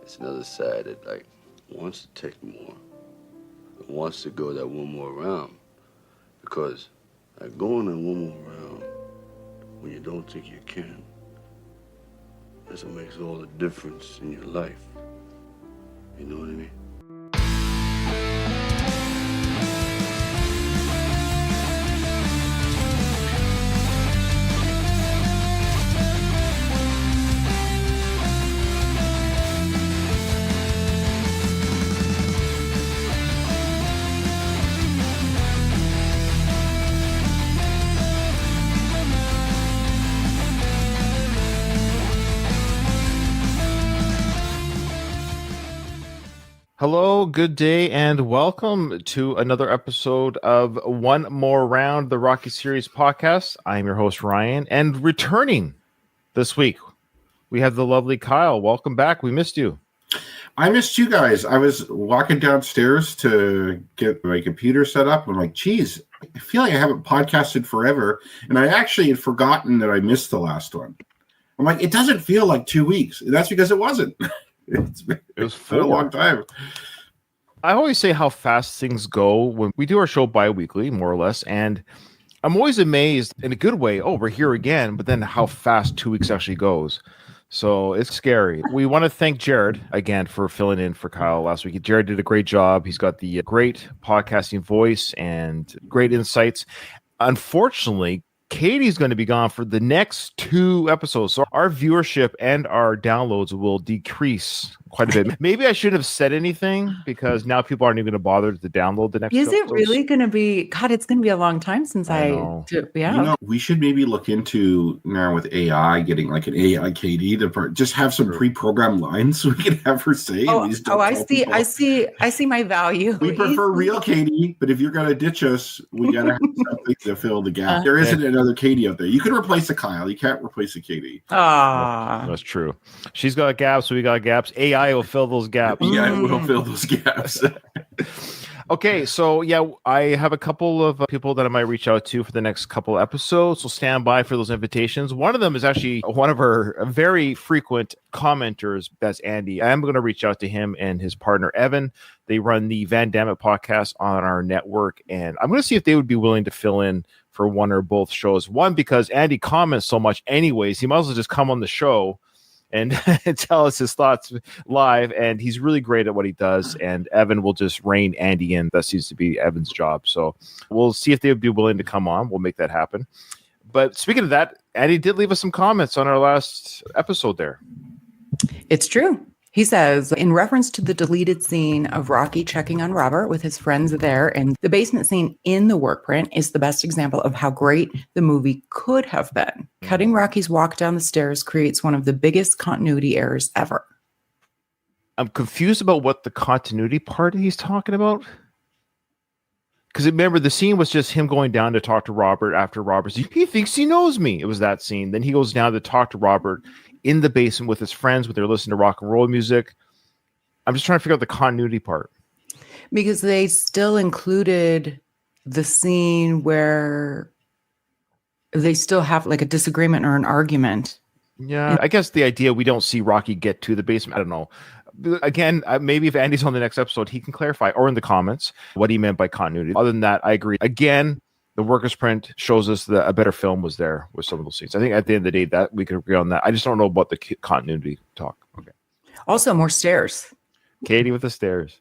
it's another side that like wants to take more, and wants to go that one more round, because like going in one more round when you don't think you can, that's what makes all the difference in your life. You know what I mean? Hello, good day, and welcome to another episode of One More Round, the Rocky Series podcast. I'm your host, Ryan, and returning this week, we have the lovely Kyle. Welcome back. We missed you. I missed you guys. I was walking downstairs to get my computer set up. I'm like, geez, I feel like I haven't podcasted forever. And I actually had forgotten that I missed the last one. I'm like, it doesn't feel like 2 weeks. And that's because it wasn't. It was been a long time. I always say how fast things go when we do our show bi-weekly, more or less, and I'm always amazed in a good way. Oh, we're here again, but then how fast 2 weeks actually goes. So it's scary. We want to thank Jared again for filling in for Kyle last week. Jared did a great job. He's got the great podcasting voice and great insights. Unfortunately, Katie's going to be gone for the next 2 episodes. So our viewership and our downloads will decrease quite a bit. Maybe I shouldn't have said anything because now people aren't even going to bother to download the next Is episodes. it really going to be? God, it's going to be a long time since know. Yeah. You know, we should maybe look into now with AI, getting like an AI Katie to just have some pre-programmed lines so we can have her say. I see my value. We prefer real Katie, but if you're going to ditch us, we got to have something to fill the gap. There isn't another Katie out there. You can replace a Kyle. You can't replace a Katie. That's true. She's got gaps. We got gaps. AI will fill those gaps. Yeah, it will fill those gaps. Okay, so yeah, I have a couple of people that I might reach out to for the next couple episodes, so stand by for those invitations. One of them is actually one of our very frequent commenters, that's Andy. I am going to reach out to him and his partner, Evan. They run the Van Damme podcast on our network, and I'm going to see if they would be willing to fill in for one or both shows. One, because Andy comments so much anyways, he might as well just come on the show and tell us his thoughts live, and he's really great at what he does, and Evan will just rein Andy in. That seems to be Evan's job, so we'll see if they would be willing to come on. We'll make that happen. But speaking of that, Andy did leave us some comments on our last episode there. It's true. He says, in reference to the deleted scene of Rocky checking on Robert with his friends there, and the basement scene in the work print is the best example of how great the movie could have been. Cutting Rocky's walk down the stairs creates one of the biggest continuity errors ever. I'm confused about what the continuity part he's talking about. Because remember, the scene was just him going down to talk to Robert after Robert's. He thinks he knows me. It was that scene. Then he goes down to talk to Robert in the basement with his friends when they're listening to rock and roll music. I'm just trying to figure out the continuity part. Because they still included the scene where they still have like a disagreement or an argument. Yeah, I guess the idea we don't see Rocky get to the basement. I don't know. Again, maybe if Andy's on the next episode, he can clarify, or in the comments, what he meant by continuity. Other than that, I agree. Again, the workers' print shows us that a better film was there with some of those scenes. I think at the end of the day, that we could agree on that. I just don't know about the continuity talk. Okay. Also, more stairs. Katie with the stairs.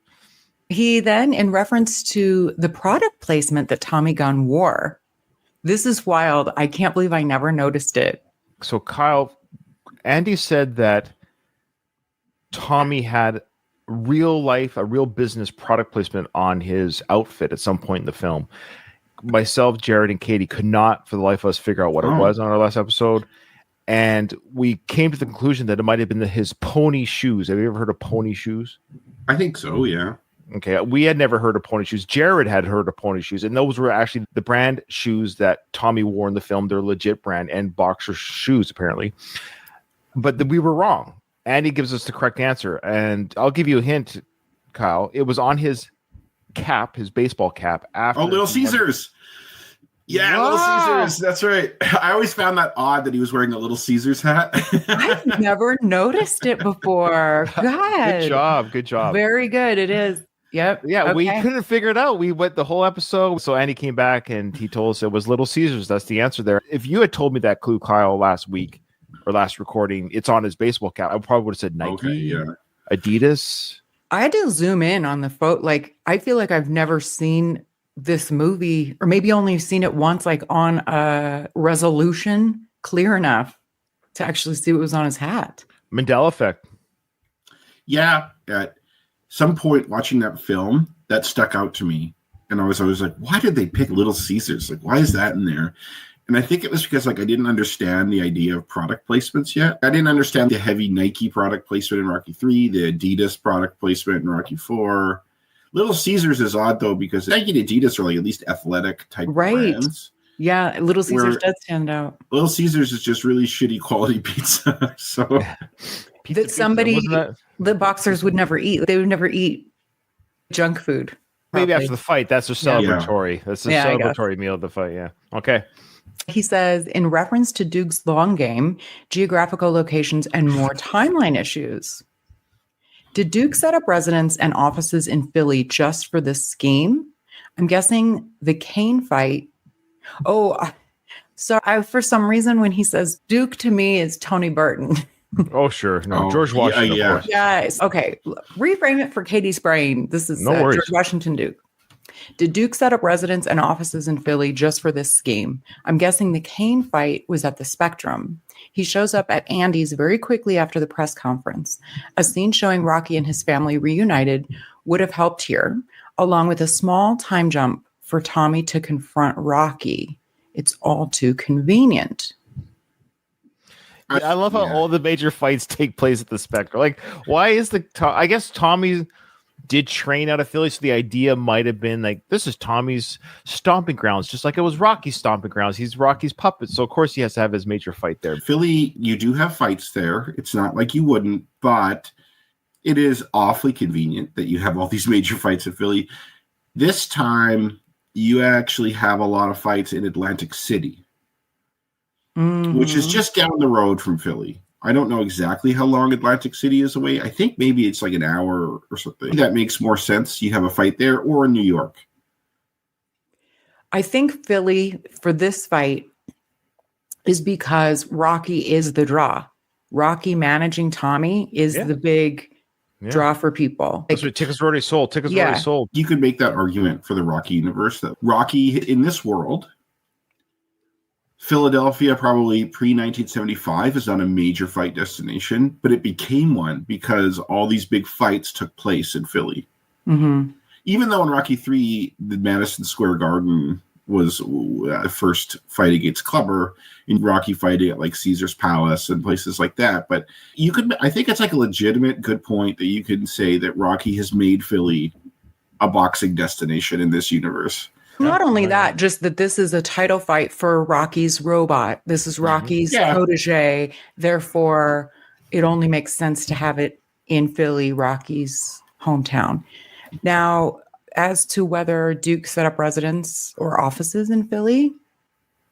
He then, in reference to the product placement that Tommy Gunn wore, this is wild. I can't believe I never noticed it. So, Kyle, Andy said that Tommy had a real business product placement on his outfit at some point in the film. Myself, Jared, and Katie could not, for the life of us, figure out what it was on our last episode. And we came to the conclusion that it might have been his pony shoes. Have you ever heard of pony shoes? I think so, yeah. Okay, we had never heard of pony shoes. Jared had heard of pony shoes, and those were actually the brand shoes that Tommy wore in the film. They're legit brand and boxer shoes, apparently. But we were wrong. Andy gives us the correct answer, and I'll give you a hint, Kyle. It was on his cap, his baseball cap. After Little Caesars. Yeah, Wow. Little Caesars. That's right. I always found that odd that he was wearing a Little Caesars hat. I've never noticed it before. Good God. job. Very good. It is. Yep. Yeah, we Okay. couldn't figure it out. We went the whole episode. So Andy came back and he told us it was Little Caesars. That's the answer there. If you had told me that clue, Kyle, last week or last recording, it's on his baseball cap, I probably would have said Nike, Okay, yeah. Adidas. I had to zoom in on the photo. Like, I feel like I've never seen this movie, or maybe only seen it once, like on a resolution clear enough to actually see what was on his hat. Mandela effect. Yeah, at some point watching that film, that stuck out to me. And I was always like, why did they pick Little Caesars? Like, why is that in there? And I think it was because, like, I didn't understand the idea of product placements yet. I didn't understand the heavy Nike product placement in Rocky 3, the Adidas product placement in Rocky 4. Little Caesars is odd, though, because Nike and Adidas are, like, at least athletic type brands. Yeah, Little Caesars Where- does stand out. Little Caesars is just really shitty quality pizza. So That somebody, Wasn't that- the boxers would never eat. They would never eat junk food. maybe probably. after the fight. That's their Yeah. celebratory. That's the Yeah, I guess. celebratory meal of the fight. Yeah. Okay. He says, in reference to Duke's long game, geographical locations, and more timeline issues. Did Duke set up residence and offices in Philly just for this scheme? I'm guessing the Kane fight. Oh, so for some reason, when he says Duke to me is Tony Burton. Oh, sure. No, Oh, George Washington. yeah. Of course. Yes. Okay. Reframe it for Katie's brain. This is No worries. George Washington Duke. Did Duke set up residence and offices in Philly just for this scheme? I'm guessing the Kane fight was at the Spectrum. He shows up at Andy's very quickly after the press conference. A scene showing Rocky and his family reunited would have helped here, along with a small time jump for Tommy to confront Rocky. It's all too convenient. I love how Yeah. all the major fights take place at the Spectrum. Like, why is I guess Tommy did train out of Philly, so the idea might have been like, this is Tommy's stomping grounds, just like it was Rocky's stomping grounds. He's Rocky's puppet, so of course he has to have his major fight there. Philly, you do have fights there. It's not like you wouldn't, but it is awfully convenient that you have all these major fights in Philly. This time, you actually have a lot of fights in Atlantic City, which is Mhm. just down the road from Philly. I don't know exactly how long Atlantic City is away. I think maybe it's like an hour or something. That makes more sense. You have a fight there or in New York. I think Philly for this fight is because Rocky is the draw. Rocky managing Tommy is Yeah. the big Yeah. draw for people. That's what tickets were already sold. Tickets were already Yeah. sold. You could make that argument for the Rocky universe that Rocky in this world, Philadelphia probably pre-1975 is not a major fight destination, but it became one because all these big fights took place in Philly. Mhm. Even though in Rocky 3, the Madison Square Garden was the first fight against Clubber, in Rocky fighting at like Caesar's Palace and places like that. But you could, I think it's like a legitimate good point that you can say that Rocky has made Philly a boxing destination in this universe. Not only that, just that this is a title fight for Rocky's robot. This is Rocky's Yeah. protege. Therefore, it only makes sense to have it in Philly, Rocky's hometown. Now, as to whether Duke set up residence or offices in Philly,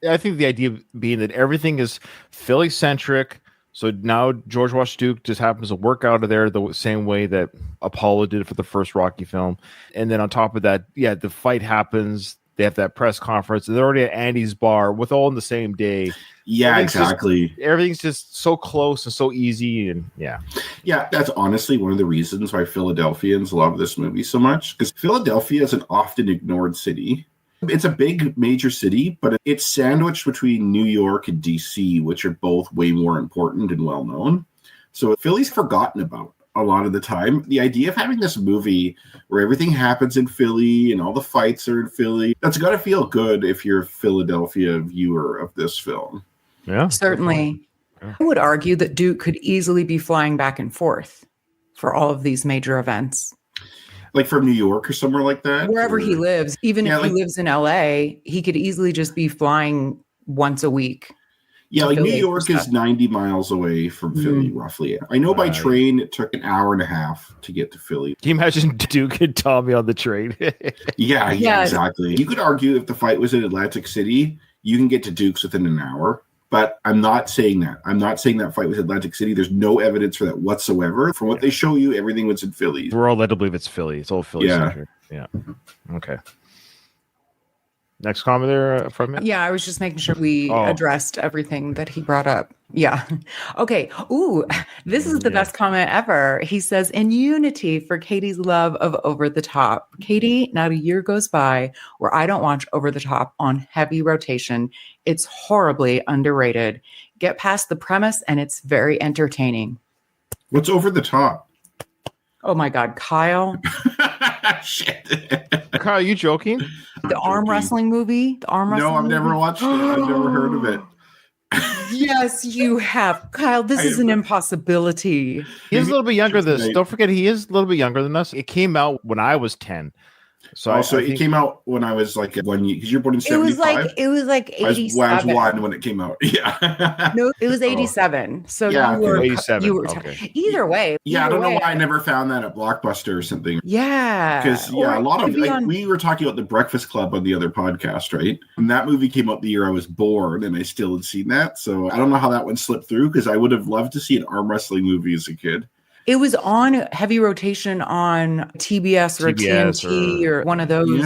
I think the idea being that everything is Philly centric. So now George Washington Duke just happens to work out of there the same way that Apollo did for the first Rocky film. And then on top of that, yeah, the fight happens. They have that press conference. And they're already at Andy's bar with all in the same day. Yeah, Everything's just- exactly. Everything's just so close and so easy. And yeah. Yeah, that's honestly one of the reasons why Philadelphians love this movie so much, because Philadelphia is an often ignored city. It's a big major city, but it's sandwiched between New York and DC, which are both way more important and well known. So Philly's forgotten about a lot of the time. The idea of having this movie where everything happens in Philly and all the fights are in Philly, that's got to feel good if you're a Philadelphia viewer of this film. Yeah. certainly, Yeah. I would argue that Duke could easily be flying back and forth for all of these major events. Like from New York or somewhere like that? Wherever or- he lives, even Yeah, if like- he lives in LA, he could easily just be flying once a week. Yeah, like New Philly for York stuff. is 90 miles away from Philly, roughly. I know by train it took an hour and a half to get to Philly. Can you imagine Duke and Tommy on the train? Yeah, Yes. exactly. You could argue if the fight was in Atlantic City, you can get to Duke's within an hour. But I'm not saying that. I'm not saying that fight was Atlantic City. There's no evidence for that whatsoever. From what they show you, everything was in Philly. We're all led to believe it's Philly. It's all Philly centric. Yeah. Okay. Next comment there from me? Yeah, I was just making sure we addressed everything that he brought up. Yeah. Okay. Ooh, this is the best comment ever. He says, in unity for Katie's love of Over the Top. Katie, not a year goes by where I don't watch Over the Top on heavy rotation. It's horribly underrated. Get past the premise and it's very entertaining. What's Over the Top? Oh my God, Kyle. Shit. Kyle, are you joking? The arm wrestling movie? The arm wrestling No, I've never movie? watched it. I've never heard of it. Yes, you have. Kyle, this is an impossibility. He is a little bit younger than us. Don't forget, he is a little bit younger than us. It came out when I was 10. So also, it came out when I was like 1 year, because you're born in 75. It was like 87. I was 1 when it came out. Yeah. No, it was 87. So yeah, you were 87. You were Okay. Either way. Yeah, I don't know why I never found that at Blockbuster or something. Yeah. Because a lot of we were talking about The Breakfast Club on the other podcast, right? And that movie came out the year I was born, and I still had seen that. So I don't know how that one slipped through, because I would have loved to see an arm wrestling movie as a kid. It was on heavy rotation on TBS or TNT or one of those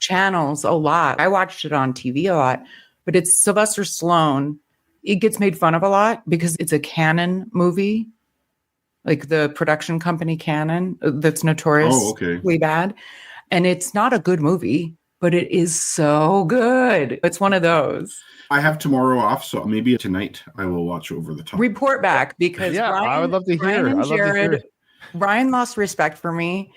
channels a lot. I watched it on TV a lot, but it's Sylvester Stallone. It gets made fun of a lot because it's a Canon movie, like the production company Canon, that's notoriously bad. And it's not a good movie, but it is so good. It's one of those. I have tomorrow off, so maybe tonight I will watch Over the Top. Report back, because I would love to hear. Ryan lost respect for me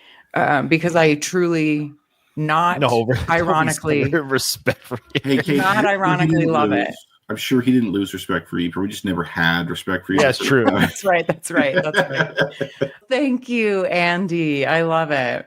because I truly ironically respect for you. Hey, Kate, not ironically love it. I'm sure he didn't lose respect for you, but we just never had respect for you. Yeah, it's true. That's right. Thank you, Andy. I love it.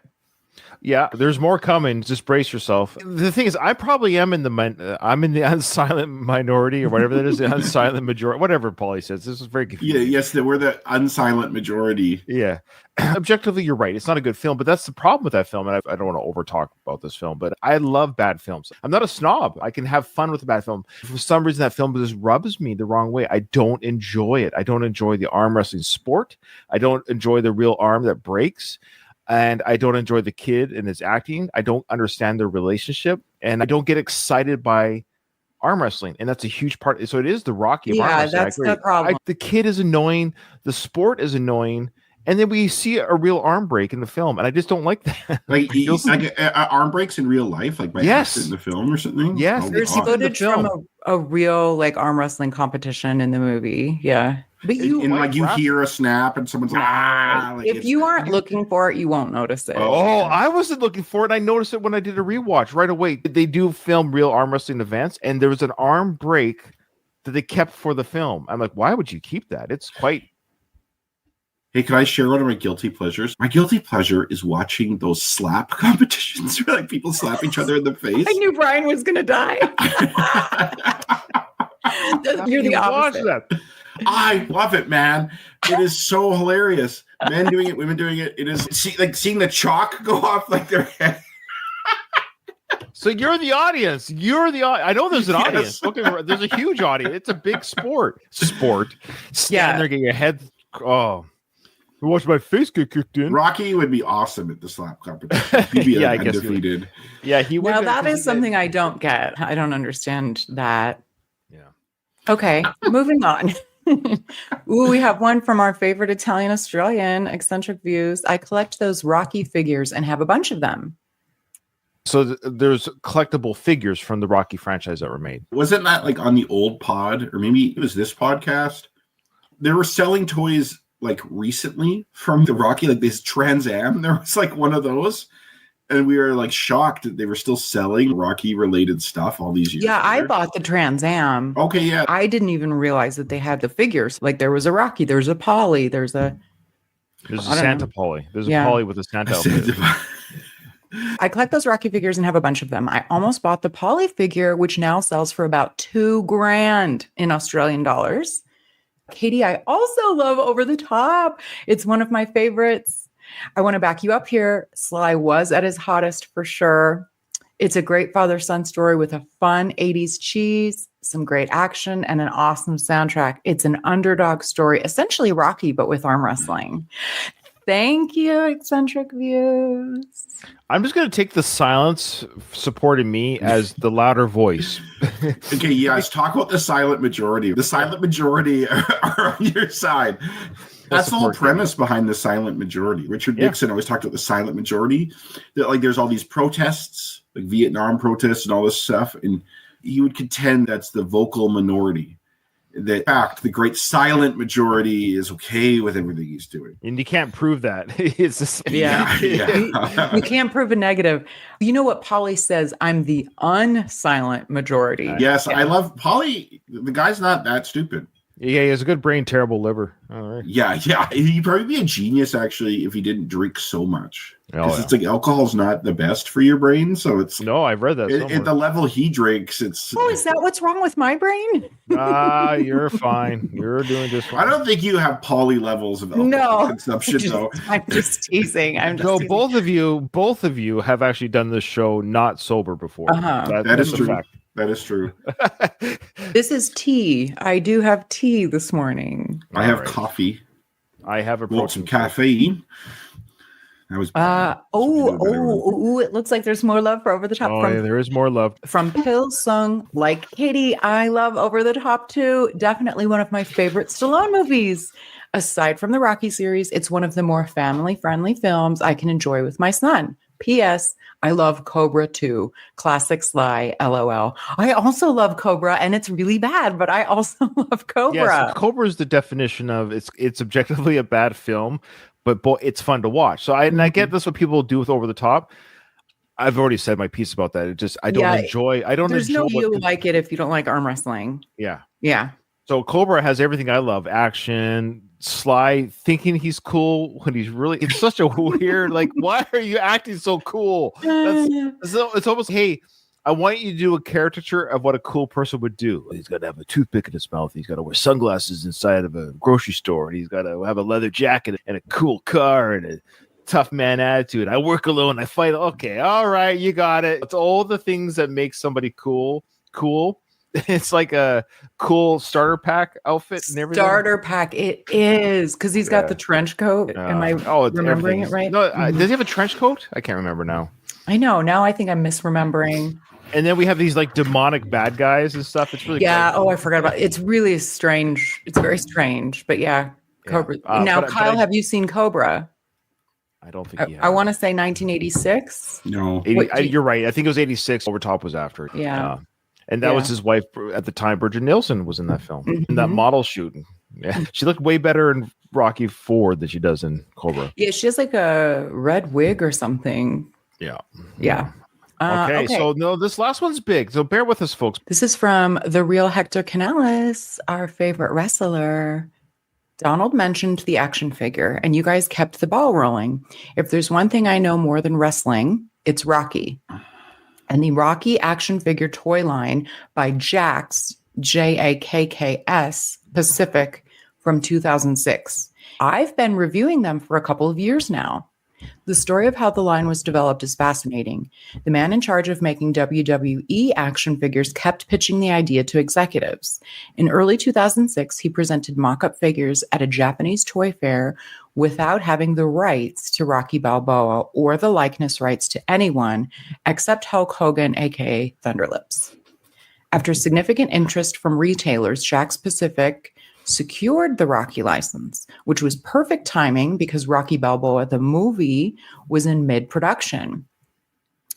Yeah, there's more coming. Just brace yourself. The thing is, I probably am in the unsilent minority, or whatever that is, the unsilent majority, whatever Paulie says. This is very confusing. Yeah, yes, we're the unsilent majority. Yeah. Objectively, you're right. It's not a good film, but that's the problem with that film. And I don't want to over talk about this film, but I love bad films. I'm not a snob. I can have fun with a bad film. For some reason, that film just rubs me the wrong way. I don't enjoy it. I don't enjoy the arm wrestling sport. I don't enjoy the real arm that breaks. And I don't enjoy the kid and his acting. I don't understand their relationship. And I don't get excited by arm wrestling. And that's a huge part. So it is the Rocky of arm wrestling. Yeah, that's the problem. The kid is annoying. The sport is annoying. And then we see a real arm break in the film. And I just don't like that. Like arm breaks in real life? Like by accident in the film or something? Yes. There's footage from a real like arm wrestling competition in the movie. Yeah. But you hear a snap and someone's like, if you aren't looking for it, you won't notice it. Oh, I wasn't looking for it. I noticed it when I did a rewatch right away. They do film real arm wrestling events, and there was an arm break that they kept for the film. I'm like, why would you keep that? It's quite. Hey, can I share one of my guilty pleasures? My guilty pleasure is watching those slap competitions where like people slap each other in the face. I knew Brian was going to die. You're the opposite. I love it, man. It is so hilarious. Men doing it, women doing it. It is like seeing the chalk go off like their head. So you're the audience. I know there's an audience. Okay, there's a huge audience. It's a big sport. Stand there, get your head. Oh, watch my face get kicked in. Rocky would be awesome at the slap competition. He'd be undefeated. Yeah, he would. Now that is something I don't get. I don't understand that. Yeah. Okay, moving on. Ooh, we have one from our favorite Italian Australian, Eccentric Views. I collect those Rocky figures and have a bunch of them. So there's collectible figures from the Rocky franchise that were made. Wasn't that like on the old pod, or maybe it was this podcast? They were selling toys like recently from the Rocky, like this Trans Am. There was like one of those. And we were like shocked that they were still selling Rocky related stuff all these years. Yeah, I bought the Trans Am. Okay, yeah. I didn't even realize that they had the figures. Like there was a Rocky, there's a Polly, there's a Santa Polly. There's a Polly with a Santa outfit. I collect those Rocky figures and have a bunch of them. I almost bought the Polly figure, which now sells for about $2,000 in Australian dollars. Katie, I also love Over the Top. It's one of my favorites. I want to back you up here. Sly was at his hottest for sure. It's a great father-son story with a fun 80s cheese, some great action, and an awesome soundtrack. It's an underdog story, essentially Rocky, but with arm wrestling. Thank you, Eccentric Views. I'm just going to take the silence supporting me as the louder voice. Okay, yes, talk about the silent majority. The silent majority are on your side. That's the whole premise behind the silent majority. Richard Nixon always talked about the silent majority. That like there's all these protests, like Vietnam protests and all this stuff, and he would contend that's the vocal minority. That in fact, the great silent majority is okay with everything he's doing. And you can't prove that. It's just, Yeah. You can't prove a negative. You know what Polly says? I'm the unsilent majority. Yes, I love Polly. The guy's not that stupid. Yeah, he has a good brain, terrible liver. All right. Yeah. He'd probably be a genius, actually, if he didn't drink so much. Because it's like alcohol's not the best for your brain. So it's... No, I've read that at the level he drinks, it's... Oh, is that what's wrong with my brain? You're fine. You're doing just fine. I don't think you have poly levels of alcohol consumption, though. I'm just teasing. So both of you have actually done this show not sober before. That is true. Fact. That is true. This is tea. I do have tea this morning. I have coffee. I have some caffeine. That was it looks like there's more love for Over the Top. There is more love. From Pilsung, like Katie, I love Over the Top too. Definitely one of my favorite Stallone movies. Aside from the Rocky series, it's one of the more family-friendly films I can enjoy with my son. P.S. I love Cobra too. Classic Sly, LOL. I also love Cobra, and it's really bad, but I also love Cobra. Yes, Cobra is the definition of it's objectively a bad film, but it's fun to watch. So I get this what people do with Over the Top. I've already said my piece about that. I don't enjoy. There's no you like it if you don't like arm wrestling. Yeah. Yeah. So Cobra has everything I love: action, Sly thinking he's cool when he's really. It's such a weird. Like, why are you acting so cool? It's almost, hey, I want you to do a caricature of what a cool person would do. He's got to have a toothpick in his mouth. He's got to wear sunglasses inside of a grocery store, and he's got to have a leather jacket and a cool car and a tough man attitude. I work alone. I fight. Okay, all right, you got it. It's all the things that make somebody cool. It's like a cool starter pack outfit and everything. Starter pack, it is, because he's got the trench coat. Am I remembering it right? No, does he have a trench coat? I can't remember now. I know. Now I think I'm misremembering. And then we have these like demonic bad guys and stuff. It's really cool. Oh, I forgot about it. It's really strange. It's very strange. But Cobra. Now, Kyle, have you seen Cobra? I don't think I want to say 1986. No. You're right. I think it was 86. Over Top was after it. Yeah. And that was his wife at the time. Bridget Nielsen was in that film, in that model shooting. Yeah, she looked way better in Rocky IV than she does in Cobra. Yeah, she has like a red wig or something. Yeah. Okay. So this last one's big. So bear with us, folks. This is from the real Hector Canellis, our favorite wrestler. Donald mentioned the action figure, and you guys kept the ball rolling. If there's one thing I know more than wrestling, it's Rocky. And the Rocky action figure toy line by Jakks, Jakks Pacific from 2006. I've been reviewing them for a couple of years now. The story of how the line was developed is fascinating. The man in charge of making WWE action figures kept pitching the idea to executives. In early 2006, he presented mock-up figures at a Japanese toy fair without having the rights to Rocky Balboa or the likeness rights to anyone except Hulk Hogan, aka Thunderlips. After significant interest from retailers, Jakks Pacific secured the Rocky license, which was perfect timing because Rocky Balboa, the movie, was in mid-production.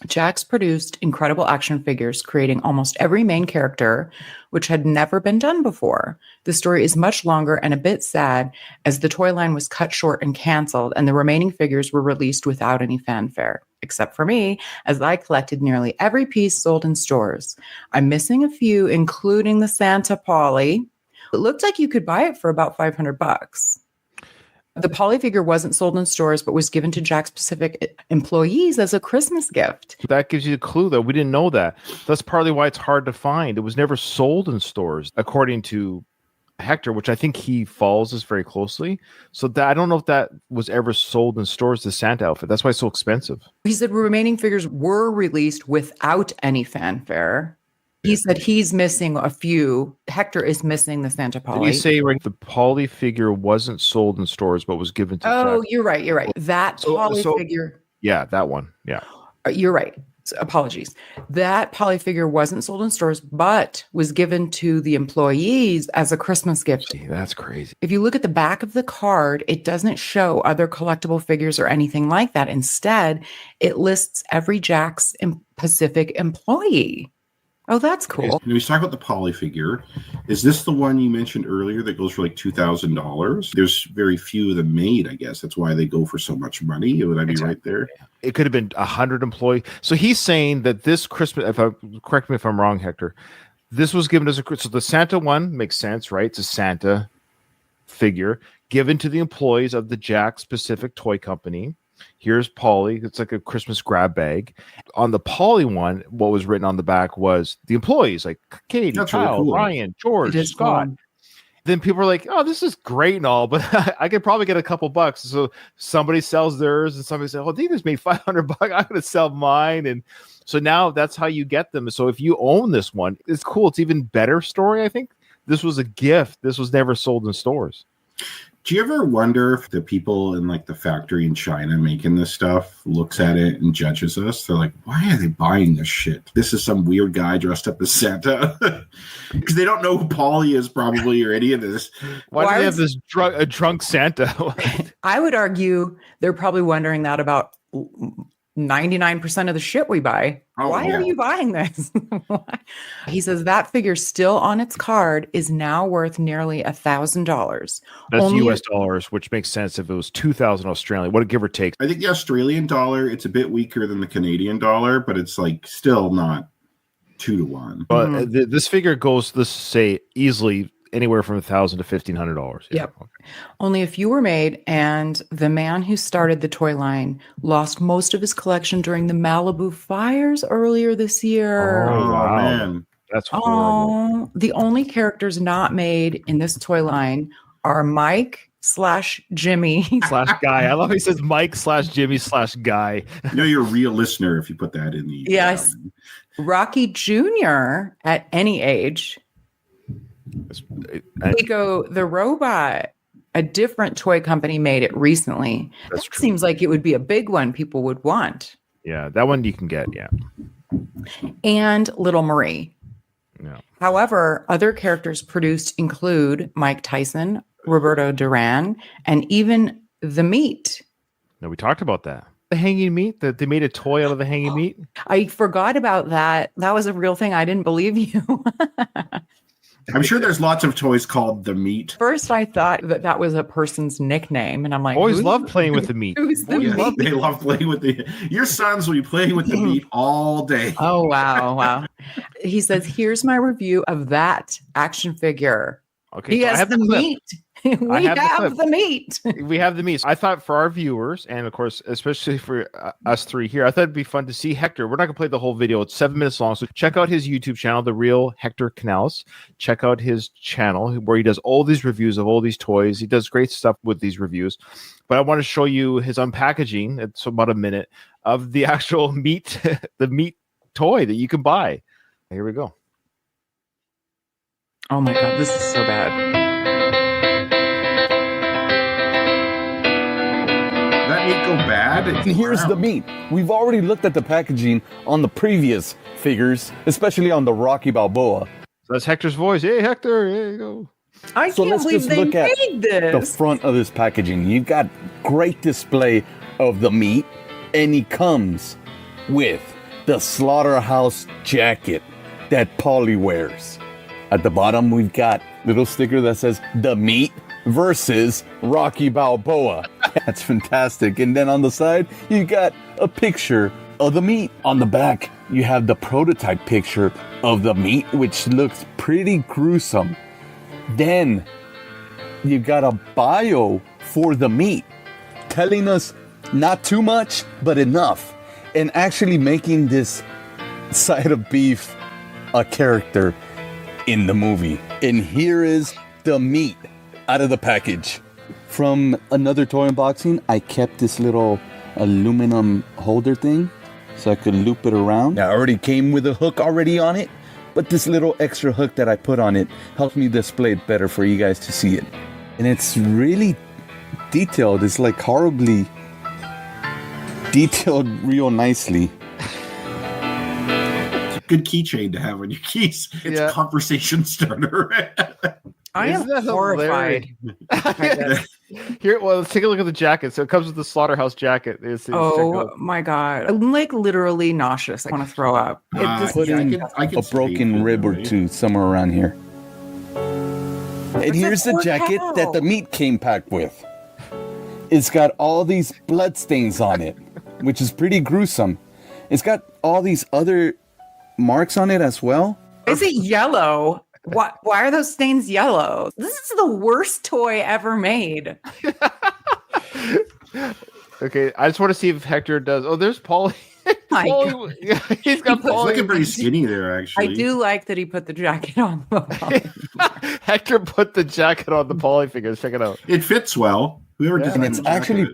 Jakks produced incredible action figures, creating almost every main character, which had never been done before. The story is much longer and a bit sad, as the toy line was cut short and canceled, and the remaining figures were released without any fanfare, except for me, as I collected nearly every piece sold in stores. I'm missing a few, including the Santa Polly. It looked like you could buy it for about $500. The Polly figure wasn't sold in stores, but was given to Jack's Pacific employees as a Christmas gift. That gives you a clue, though. We didn't know that. That's partly why it's hard to find. It was never sold in stores, according to Hector, which I think he follows us very closely. So that I don't know if that was ever sold in stores, the Santa outfit. That's why it's so expensive. He said remaining figures were released without any fanfare. He said he's missing a few. Hector is missing the Santa Polly. Did you say the Polly figure wasn't sold in stores, but was given to Oh, Jack? you're right. You're right. That Polly figure. Yeah, that one. Yeah. You're right. So, apologies. That Polly figure wasn't sold in stores, but was given to the employees as a Christmas gift. See, that's crazy. If you look at the back of the card, it doesn't show other collectible figures or anything like that. Instead, it lists every Jack's Pacific employee. Oh, that's cool. Okay, so we talk about the Polly figure. Is this the one you mentioned earlier that goes for like $2,000? There's very few of them made, I guess. That's why they go for so much money. Would I be right there? It could have been 100 employees. So he's saying that this Christmas, correct me if I'm wrong, Hector, this was given as a, so the Santa one makes sense, right? It's a Santa figure given to the employees of the Jack's Pacific Toy Company. Here's Polly. It's like a Christmas grab bag. On the Polly one, what was written on the back was the employees, like Katie, That's Kyle, really cool. Ryan, George, Scott. Cool. Then people are like, oh, this is great and all, but I could probably get a couple bucks. So somebody sells theirs and somebody says, oh, they just made $500. I'm going to sell mine. And so now that's how you get them. So if you own this one, it's cool. It's even better story, I think. This was a gift. This was never sold in stores. Do you ever wonder if the people in like the factory in China making this stuff looks at it and judges us? They're like, why are they buying this shit? This is some weird guy dressed up as Santa. Because they don't know who Polly is probably or any of this. Why do they have this drunk Santa? I would argue they're probably wondering that about 99% of the shit we buy. Why are you buying this? He says that figure still on its card is now worth nearly $1,000. That's US dollars, which makes sense if it was 2,000 Australian. What a give or take. I think the Australian dollar, it's a bit weaker than the Canadian dollar, but it's like still not 2 to 1. But this figure goes, let's say, easily anywhere from $1,000 to $1,500. Yeah. Yep. Okay. Only a few were made, and the man who started the toy line lost most of his collection during the Malibu fires earlier this year. Oh, wow. Man. That's horrible. The only characters not made in this toy line are Mike/Jimmy / guy. I love how he says Mike/Jimmy/guy. You know, you're a real listener if you put that in the yes. Rocky Jr. at any age. Pico the robot, a different toy company made it recently. That's that true. Seems like it would be a big one people would want. Yeah, that one you can get. Yeah. And Little Marie. Yeah. However, other characters produced include Mike Tyson, Roberto Duran, and even the meat. No, we talked about that. The hanging meat, that they made a toy out of the hanging meat. I forgot about that. That was a real thing. I didn't believe you. I'm sure there's lots of toys called the meat. First, I thought that was a person's nickname, and I'm like, Boys love playing with the meat. Who's the meat? They love playing with the. Your sons will be playing with the meat all day. Oh, wow. He says, here's my review of that action figure. Okay, He so I has have the meat. We have the meat. We have the meat. I thought for our viewers, and of course, especially for us three here, I thought it'd be fun to see Hector. We're not going to play the whole video. It's 7 minutes long. So check out his YouTube channel, The Real Hector Canales. Check out his channel where he does all these reviews of all these toys. He does great stuff with these reviews. But I want to show you his unpackaging. It's about a minute of the actual meat, the meat toy that you can buy. Here we go. Oh my God, this is so bad. That meat go bad? And here's the meat. We've already looked at the packaging on the previous figures, especially on the Rocky Balboa. So that's Hector's voice. Hey, Hector, here you go. I So can't let's believe just they look at made the this. front of this packaging. You've got great display of the meat, and he comes with the slaughterhouse jacket that Polly wears. At the bottom, we've got little sticker that says the meat versus Rocky Balboa. That's fantastic. And then on the side, you got a picture of the meat. On the back, you have the prototype picture of the meat, which looks pretty gruesome. Then you've got a bio for the meat, telling us not too much, but enough, and actually making this side of beef a character in the movie. And here is the meat out of the package. From another toy unboxing, I kept this little aluminum holder thing so I could loop it around. Now, I already came with a hook already on it, but this little extra hook that I put on it helps me display it better for you guys to see it. And it's really detailed. It's like horribly detailed real nicely. It's a good keychain to have on your keys. It's a conversation starter. I am horrified. Here, well, let's take a look at the jacket. So it comes with the slaughterhouse jacket. Oh my god! I'm like literally nauseous. I want to throw up. Put in a broken rib or two somewhere around here. And here's the jacket that the meat came packed with. It's got all these blood stains on it, which is pretty gruesome. It's got all these other marks on it as well. Is it yellow? Why are those stains yellow? This is the worst toy ever made. Okay, I just want to see if Hector does. Oh, there's Paulie. Paulie, he's got Paulie. He's looking pretty skinny there, actually. I do like that he put the jacket on. Hector put the jacket on the Paulie figures. Check it out. It fits well. Whoever designed it's the jacket actually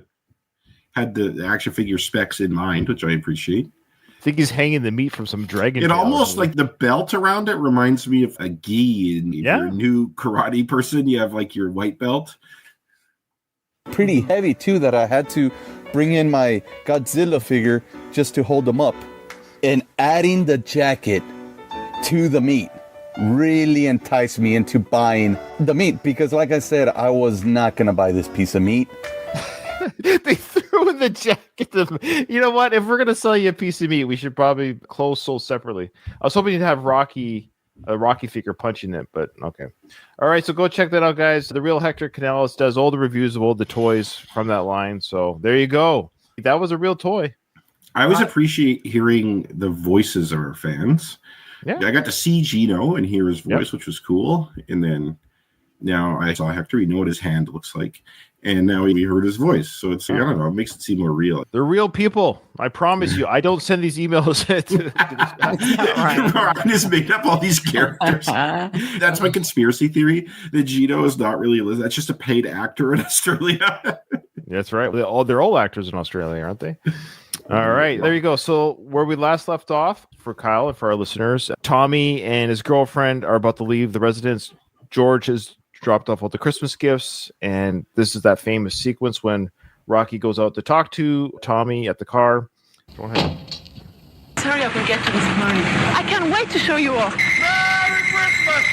had the action figure specs in mind, which I appreciate. I think he's hanging the meat from some dragon. It almost like the belt around it reminds me of a gi. And if you're a new karate person, you have like your white belt. Pretty heavy too, that I had to bring in my Godzilla figure just to hold them up. And adding the jacket to the meat really enticed me into buying the meat, because like I said, I was not going to buy this piece of meat. They threw in the jacket. You know what? If we're gonna sell you a piece of meat, we should probably close sold separately. I was hoping you'd have a Rocky figure punching it, but okay. All right, so go check that out, guys. The Real Hector Canales does all the reviews of all the toys from that line. So there you go. That was a real toy. I always appreciate hearing the voices of our fans. Yeah, I got to see Gino and hear his voice, which was cool. And then now I saw Hector. We know what his hand looks like. And now we heard his voice. So it's, I don't know, it makes it seem more real. They're real people. I promise you. I don't send these emails to Ryan has made up all these characters. That's my conspiracy theory, that Gino is not really, that's just a paid actor in Australia. That's right. They're all actors in Australia, aren't they? All right. There you go. So where we last left off, for Kyle and for our listeners, Tommy and his girlfriend are about to leave the residence. George has dropped off all the Christmas gifts, and this is that famous sequence when Rocky goes out to talk to Tommy at the car. Go ahead. Hurry up and get to this party. I can't wait to show you off. Merry Christmas!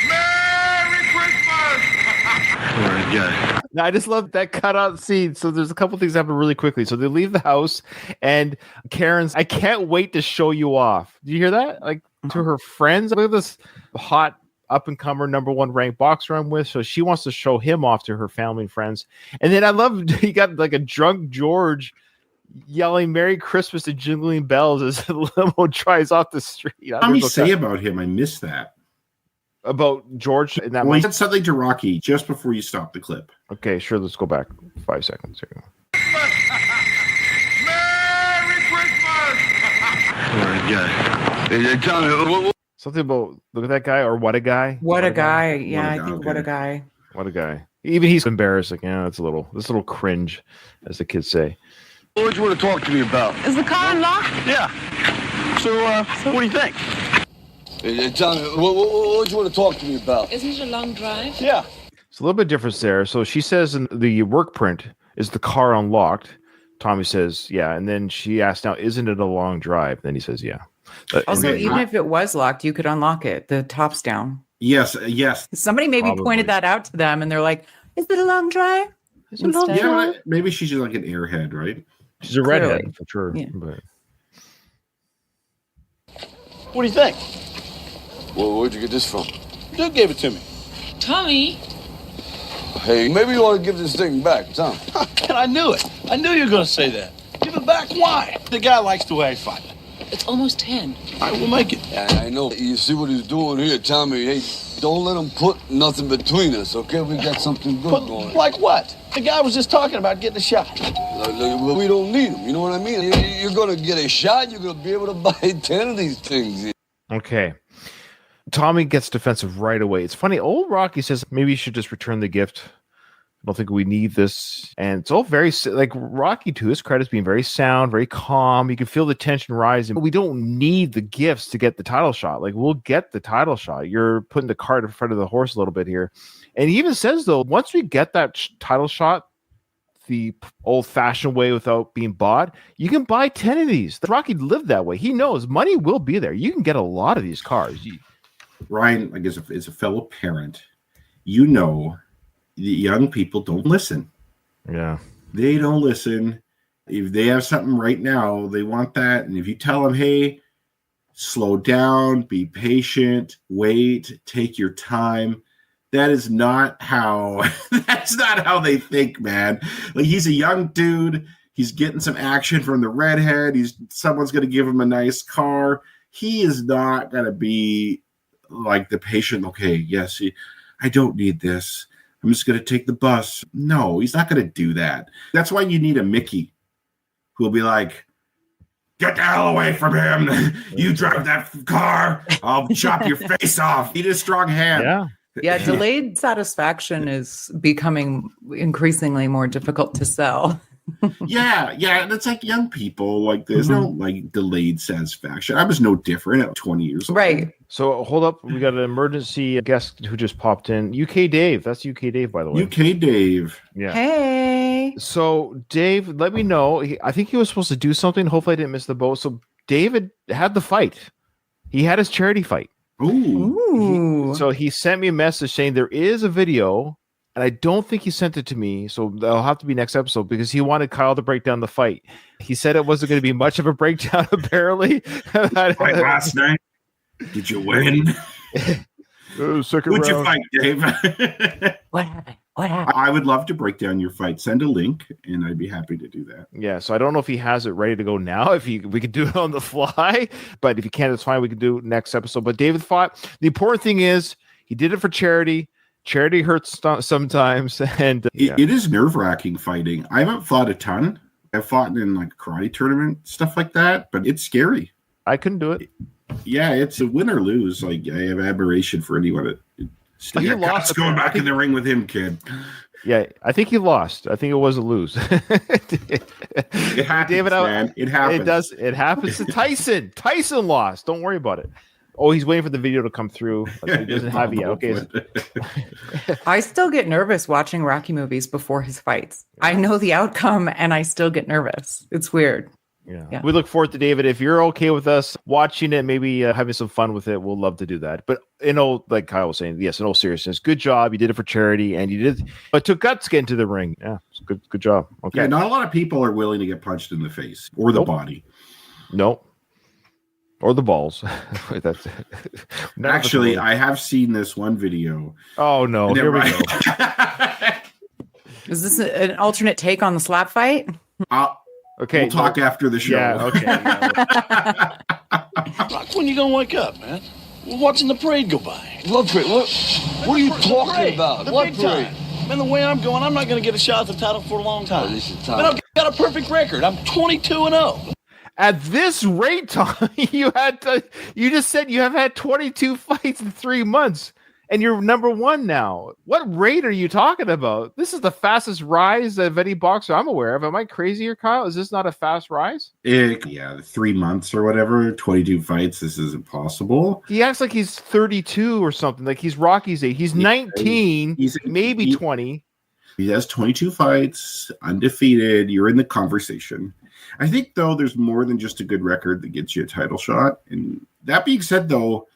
Merry Christmas! Now, I just love that cutout scene. So there's a couple things that happen really quickly. So they leave the house, and Karen's, I can't wait to show you off. Do you hear that? Like, to her friends. Look at this hot up-and-comer #1 ranked boxer I'm with, so she wants to show him off to her family and friends. And then I love you got like a drunk George yelling Merry Christmas and jingling bells as the limo drives off the street. How many say about him? I missed that. About George in that Well, he said something to Rocky just before you stopped the clip. Okay, sure, let's go back 5 seconds. Here. Merry Christmas! Something about look at that guy, or what a guy. What a guy. Yeah, I think what a guy. What a guy. Even he's embarrassed. Like, yeah, it's a little cringe, as the kids say. What do you want to talk to me about? Is the car unlocked? Yeah. So what do you think? John, what do you want to talk to me about? Isn't it a long drive? Yeah. It's a little bit different there. So she says in the work print, is the car unlocked? Tommy says, yeah. And then she asks, now, isn't it a long drive? Then he says, yeah. Also, even if it was locked, you could unlock it. The top's down. Yes. Somebody maybe pointed that out to them, and they're like, is it a long drive? Yeah, maybe she's just like an airhead, right? She's a redhead, for sure. Yeah. But... What do you think? Well, where'd you get this from? Who gave it to me? Tommy? Hey, maybe you ought to give this thing back, Tom. I knew it. I knew you were going to say that. Give it back? Why? The guy likes the way I fight. It's almost 10. All right, we'll make it. I know. You see what he's doing here, Tommy? Hey, don't let him put nothing between us, okay? We got something good going. Like what? The guy was just talking about getting a shot. Well, we don't need him, you know what I mean? You're going to get a shot, you're going to be able to buy 10 of these things. Okay. Tommy gets defensive right away. It's funny. Old Rocky says maybe you should just return the gift. I don't think we need this. And it's all very, like, Rocky, to his credit, is being very sound, very calm. You can feel the tension rising. But we don't need the gifts to get the title shot. Like, we'll get the title shot. You're putting the cart in front of the horse a little bit here. And he even says, though, once we get that title shot the old-fashioned way without being bought, you can buy 10 of these. Rocky lived that way. He knows money will be there. You can get a lot of these cars. Ryan, I guess, as a fellow parent, you know, the young people don't listen. Yeah. They don't listen. If they have something right now, they want that. And if you tell them, hey, slow down, be patient, wait, take your time, that is not how that's not how they think, man. Like, he's a young dude. He's getting some action from the redhead. Someone's going to give him a nice car. He is not going to be like the patient. Okay, yes, I don't need this. I'm just going to take the bus. No, he's not going to do that. That's why you need a Mickey who will be like, get the hell away from him. You drive that car, I'll chop your face off. Need a strong hand. Yeah. Yeah, delayed satisfaction is becoming increasingly more difficult to sell. Yeah, and it's like young people, like there's no like delayed satisfaction. I was no different at 20 years old. Right. So hold up, we got an emergency guest who just popped in. UK Dave. That's UK Dave, by the way. UK Dave. Yeah. Hey. So Dave, let me know. I think he was supposed to do something. Hopefully I didn't miss the boat. So David had the fight. He had his charity fight. Ooh. So he sent me a message saying there is a video, and I don't think he sent it to me. So that'll have to be next episode because he wanted Kyle to break down the fight. He said it wasn't going to be much of a breakdown, apparently. Like last night. Did you win? Would you fight, Dave? What happened? What happened? I would love to break down your fight. Send a link, and I'd be happy to do that. Yeah, so I don't know if he has it ready to go now. We could do it on the fly, but if he can't, it's fine. We can do it next episode. But David fought. The important thing is he did it for charity. Charity hurts sometimes, and it is nerve-wracking fighting. I haven't fought a ton. I've fought in like a karate tournament, stuff like that, but it's scary. I couldn't do it. Yeah, it's a win or lose. Like, I have admiration for anyone. He lost. Going back in the ring with him, kid. Yeah, I think he lost. I think it was a lose. It happens, David, man. It happens. It does. It happens to Tyson. Tyson lost. Don't worry about it. Oh, he's waiting for the video to come through. So he doesn't have it yet. Okay. I still get nervous watching Rocky movies before his fights. I know the outcome, and I still get nervous. It's weird. Yeah. We look forward to David. If you're okay with us watching it, maybe having some fun with it, we'll love to do that. But like Kyle was saying, yes, in all seriousness, good job. You did it for charity, and you did. But took guts getting to the ring. Yeah, it's good job. Okay. Yeah, not a lot of people are willing to get punched in the face or the body. Nope. Or the balls. That's actually, I have seen this one video. Oh no! Here we go. Is this an alternate take on the slap fight? Okay, we'll talk after the show. Yeah, okay. Rock, when you gonna wake up, man? We're watching the parade go by. What parade? What are you talking about? The What big parade? time. Man, the way I'm going, I'm not gonna get a shot at the title for a long time. This is Man, time. I've got a perfect record. I'm 22-0. At this rate, Tom, you just said you have had 22 fights in 3 months, and you're number one now. What rate are you talking about? This is the fastest rise of any boxer I'm aware of. Am I crazy here, Kyle? Is this not a fast rise? 3 months or whatever, 22 fights. This is impossible. He acts like he's 32 or something. Like he's Rocky's age. He's 19, maybe 20. He has 22 fights, undefeated. You're in the conversation. I think, though, there's more than just a good record that gets you a title shot. And that being said, though,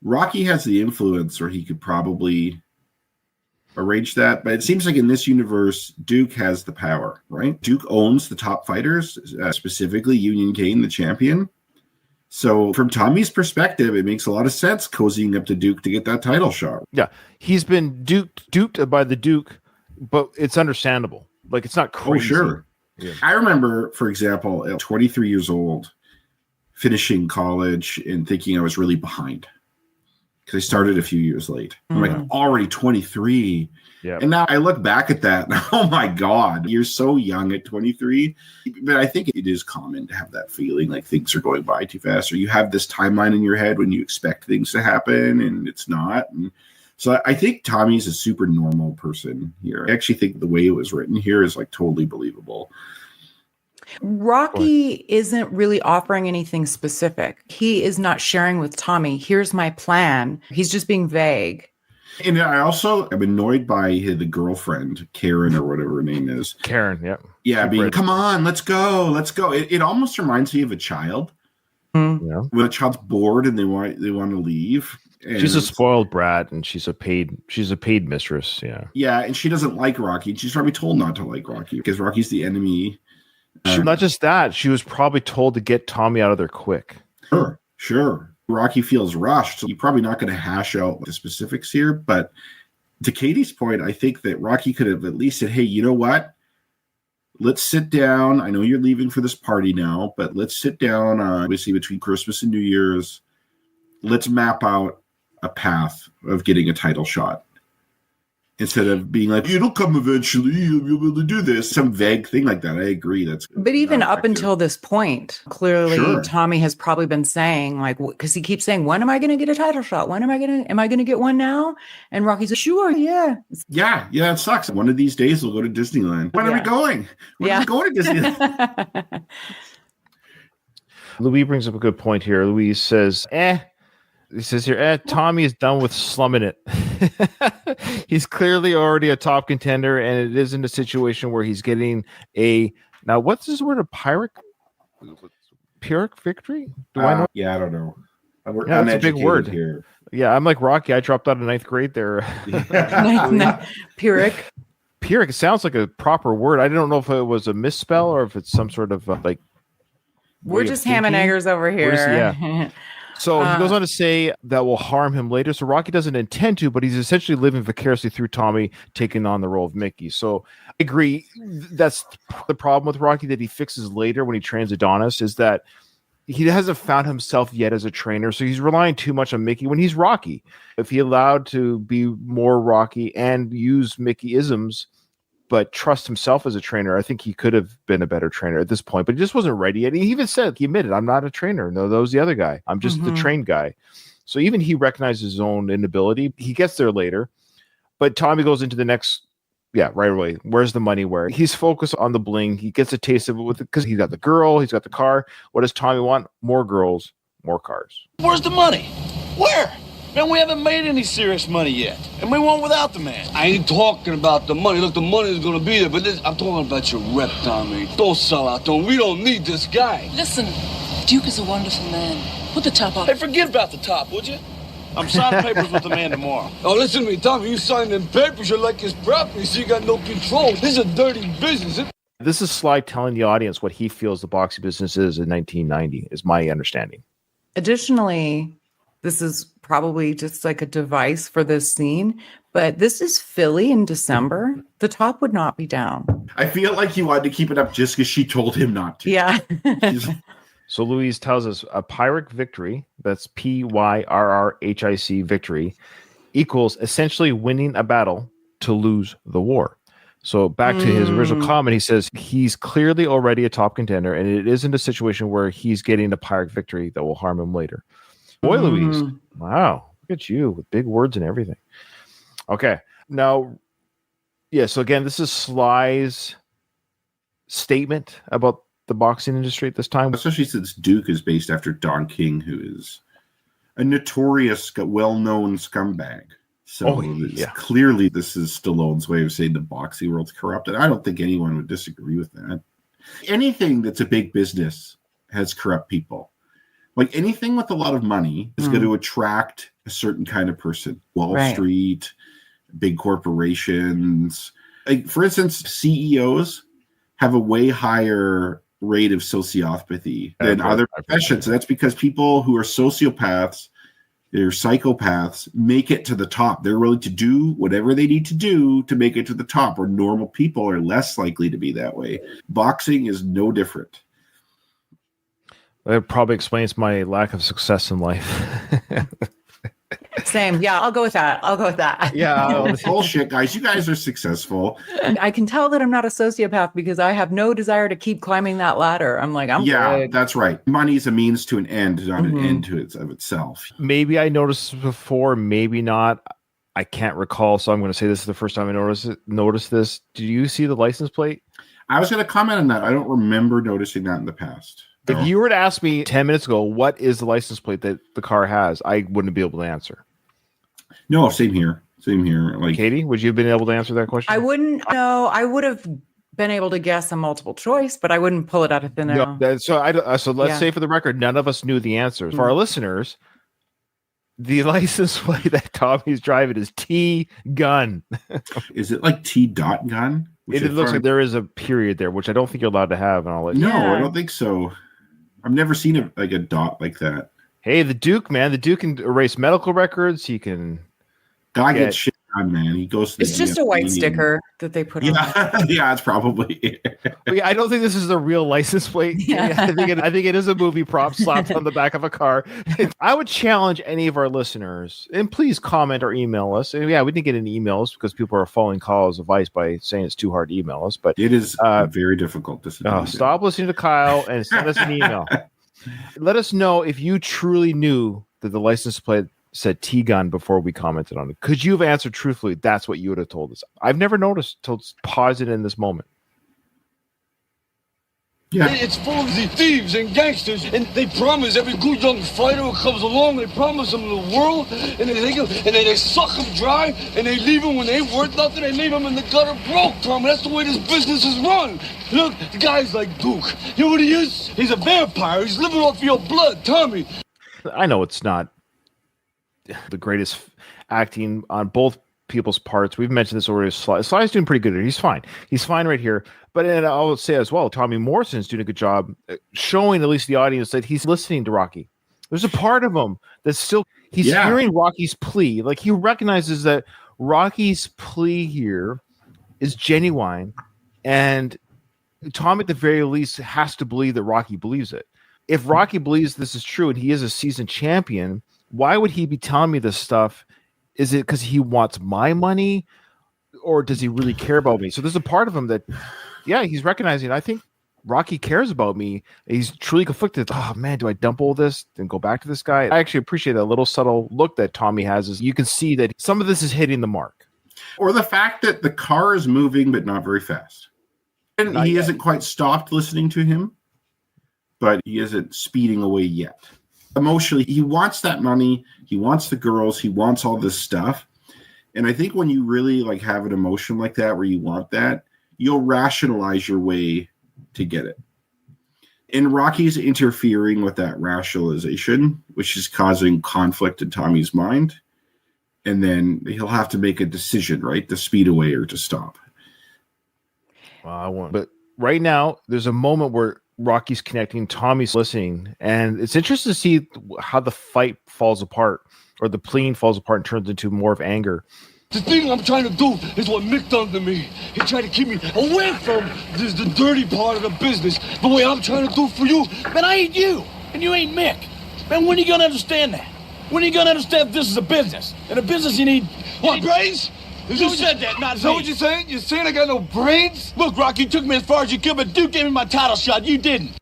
Rocky has the influence where he could probably arrange that. But it seems like in this universe, Duke has the power, right? Duke owns the top fighters, specifically Union Kane, the champion. So from Tommy's perspective, it makes a lot of sense cozying up to Duke to get that title shot. Yeah, he's been duped by the Duke, but it's understandable. Like, it's not crazy. Oh, sure. Yeah. I remember, for example, at 23 years old, finishing college and thinking I was really behind because I started a few years late. I'm like, I'm already 23. Yeah. And now I look back at that and, oh my God, you're so young at 23. But I think it is common to have that feeling like things are going by too fast, or you have this timeline in your head when you expect things to happen and it's not. And so I think Tommy's a super normal person here. I actually think the way it was written here is like totally believable. Rocky isn't really offering anything specific. He is not sharing with Tommy, here's my plan. He's just being vague. And I also am annoyed by the girlfriend, Karen, or whatever her name is. Karen, yeah. Yeah, being, come on, let's go. It almost reminds me of a child. Yeah. When a child's bored and they want to leave. And she's a spoiled brat, and she's a paid mistress. Yeah. Yeah, and she doesn't like Rocky. She's probably told not to like Rocky because Rocky's the enemy. Not just that, she was probably told to get Tommy out of there quick. Sure. Rocky feels rushed, so you're probably not going to hash out the specifics here. But to Katie's point, I think that Rocky could have at least said, hey, you know what? Let's sit down. I know you're leaving for this party now, but let's sit down, obviously, between Christmas and New Year's. Let's map out a path of getting a title shot. Instead of being like, it'll come eventually, you'll be able to do this. Some vague thing like that. I agree. But even up until this point, clearly Sure. Tommy has probably been saying, like, because he keeps saying, when am I going to get a title shot? Am I going to get one now? And Rocky's like, sure, yeah. Yeah, it sucks. One of these days we'll go to Disneyland. When are we going? When are we going to Disneyland? Louis brings up a good point here. Louis says, he says here, Tommy is done with slumming it. He's clearly already a top contender, and it isn't a situation where he's getting now what's this word, a Pyrrhic victory? Do I know? Yeah, I don't know. Yeah, that's a big word here. Yeah, I'm like Rocky. I dropped out of 9th grade there. Pyrrhic. Pyrrhic sounds like a proper word. I don't know if it was a misspell or if it's some sort of like. We're just ham and eggers over here. So he goes on to say that will harm him later. So Rocky doesn't intend to, but he's essentially living vicariously through Tommy taking on the role of Mickey. So I agree. That's the problem with Rocky that he fixes later when he trains Adonis, is that he hasn't found himself yet as a trainer. So he's relying too much on Mickey when he's Rocky. If he allowed to be more Rocky and use Mickey-isms, but trust himself as a trainer, I think he could have been a better trainer at this point, but he just wasn't ready yet. He even said, he admitted, I'm not a trainer. No, that was the other guy. I'm just the trained guy. So even he recognizes his own inability. He gets there later, but Tommy goes into the next, right away. Where's the money? Where he's focused on the bling. He gets a taste of it because he's got the girl, he's got the car. What does Tommy want? More girls, more cars. Where's the money? Where? Man, we haven't made any serious money yet. And we won't without the man. I ain't talking about the money. Look, the money is gonna be there, but I'm talking about your rep, Tommy. Don't sell out, we don't need this guy. Listen, Duke is a wonderful man. Put the top on. Hey, forget about the top, would you? I'm signing papers with the man tomorrow. Oh, listen to me, Tommy. You sign them papers, you're like his property, so you got no control. This is a dirty business. This is Sly telling the audience what he feels the boxing business is in 1990, is my understanding. Additionally, this is probably just like a device for this scene, but this is Philly in December. The top would not be down. I feel like he wanted to keep it up just because she told him not to. Yeah. So Louise tells us a Pyrrhic victory, that's Pyrrhic victory, equals essentially winning a battle to lose the war. So back to his original comment, he says he's clearly already a top contender, and it isn't a situation where he's getting a Pyrrhic victory that will harm him later. Boy, Louise. Wow. Look at you with big words and everything. Okay. Now, so again, this is Sly's statement about the boxing industry at this time. Especially since Duke is based after Don King, who is a notorious, well-known scumbag. So clearly this is Stallone's way of saying the boxing world's corrupt. And I don't think anyone would disagree with that. Anything that's a big business has corrupt people. Like anything with a lot of money is going to attract a certain kind of person. Wall Street, big corporations. Like, for instance, CEOs have a way higher rate of sociopathy than other professions. And that's because people who are sociopaths, they're psychopaths, make it to the top. They're willing to do whatever they need to do to make it to the top, or normal people are less likely to be that way. Boxing is no different. That probably explains my lack of success in life. Same. Yeah, I'll go with that. Yeah. Bullshit, guys. You guys are successful. I can tell that I'm not a sociopath because I have no desire to keep climbing that ladder. I'm like, I'm good. That's right. Money's a means to an end, not an end to of itself. Maybe I noticed this before, maybe not. I can't recall, so I'm going to say this is the first time I noticed this. Did you see the license plate? I was going to comment on that. I don't remember noticing that in the past. If you were to ask me 10 minutes ago, what is the license plate that the car has, I wouldn't be able to answer. No, same here. Like Katie, would you have been able to answer that question? I wouldn't know. I would have been able to guess a multiple choice, but I wouldn't pull it out of thin air. No, so let's say for the record, none of us knew the answers. For our listeners, the license plate that Tommy's driving is T gun. Is it like T dot gun? It looks like there is a period there, which I don't think you're allowed to have. And I'll let you know. I don't think so. I've never seen a dot like that. Hey, the Duke, man. The Duke can erase medical records. He can. Guy gets shit on, man. He goes to It's just a white sticker that they put on. Yeah, it's probably. I don't think this is a real license plate. Yeah. I think it is a movie prop slapped on the back of a car. I would challenge any of our listeners, and please comment or email us. And we didn't get any emails because people are following Kyle's advice by saying it's too hard to email us. But it is very difficult. Stop listening to Kyle and send us an email. Let us know if you truly knew that the license plate said T-gun before we commented on it. Could you have answered truthfully? That's what you would have told us. I've never noticed till pause it in this moment. Yeah. It's full of the thieves and gangsters, and they promise every good young fighter who comes along, they promise them the world, and they suck them dry, and they leave them when they ain't worth nothing, they leave them in the gutter broke, Tommy. That's the way this business is run. Look, the guy's like Duke. You know what he is? He's a vampire. He's living off your blood, Tommy. I know it's not the greatest acting on both people's parts. We've mentioned this already. Sly's doing pretty good. He's fine. He's fine right here. But I'll say as well, Tommy Morrison's doing a good job showing at least the audience that he's listening to Rocky. There's a part of him that's still hearing Rocky's plea. Like he recognizes that Rocky's plea here is genuine, and Tom at the very least has to believe that Rocky believes it. If Rocky believes this is true and he is a seasoned champion, why would he be telling me this stuff? Is it because he wants my money, or does he really care about me? So there's a part of him that, he's recognizing, I think Rocky cares about me. He's truly conflicted. Oh man, do I dump all this and go back to this guy? I actually appreciate that little subtle look that Tommy has. Is you can see that some of this is hitting the mark. Or the fact that the car is moving, but not very fast. And he hasn't quite stopped listening to him, but he isn't speeding away yet. Emotionally, he wants that money. He wants the girls. He wants all this stuff. And I think when you really have an emotion like that, where you want that, you'll rationalize your way to get it. And Rocky's interfering with that rationalization, which is causing conflict in Tommy's mind. And then he'll have to make a decision, right? To speed away or to stop. But right now, there's a moment where Rocky's connecting, Tommy's listening, and it's interesting to see how the fight falls apart, or the pleading falls apart and turns into more of anger. The thing I'm trying to do is what Mick done to me. He tried to keep me away from the dirty part of the business. The way I'm trying to do for you. Man, I ain't you, and you ain't Mick. Man, when are you gonna understand that? When are you gonna understand this is a business? And a business you need... What, brains? You said that, not me. Is that what you're saying? You're saying I got no brains? Look, Rocky, you took me as far as you could, but Duke gave me my title shot. You didn't.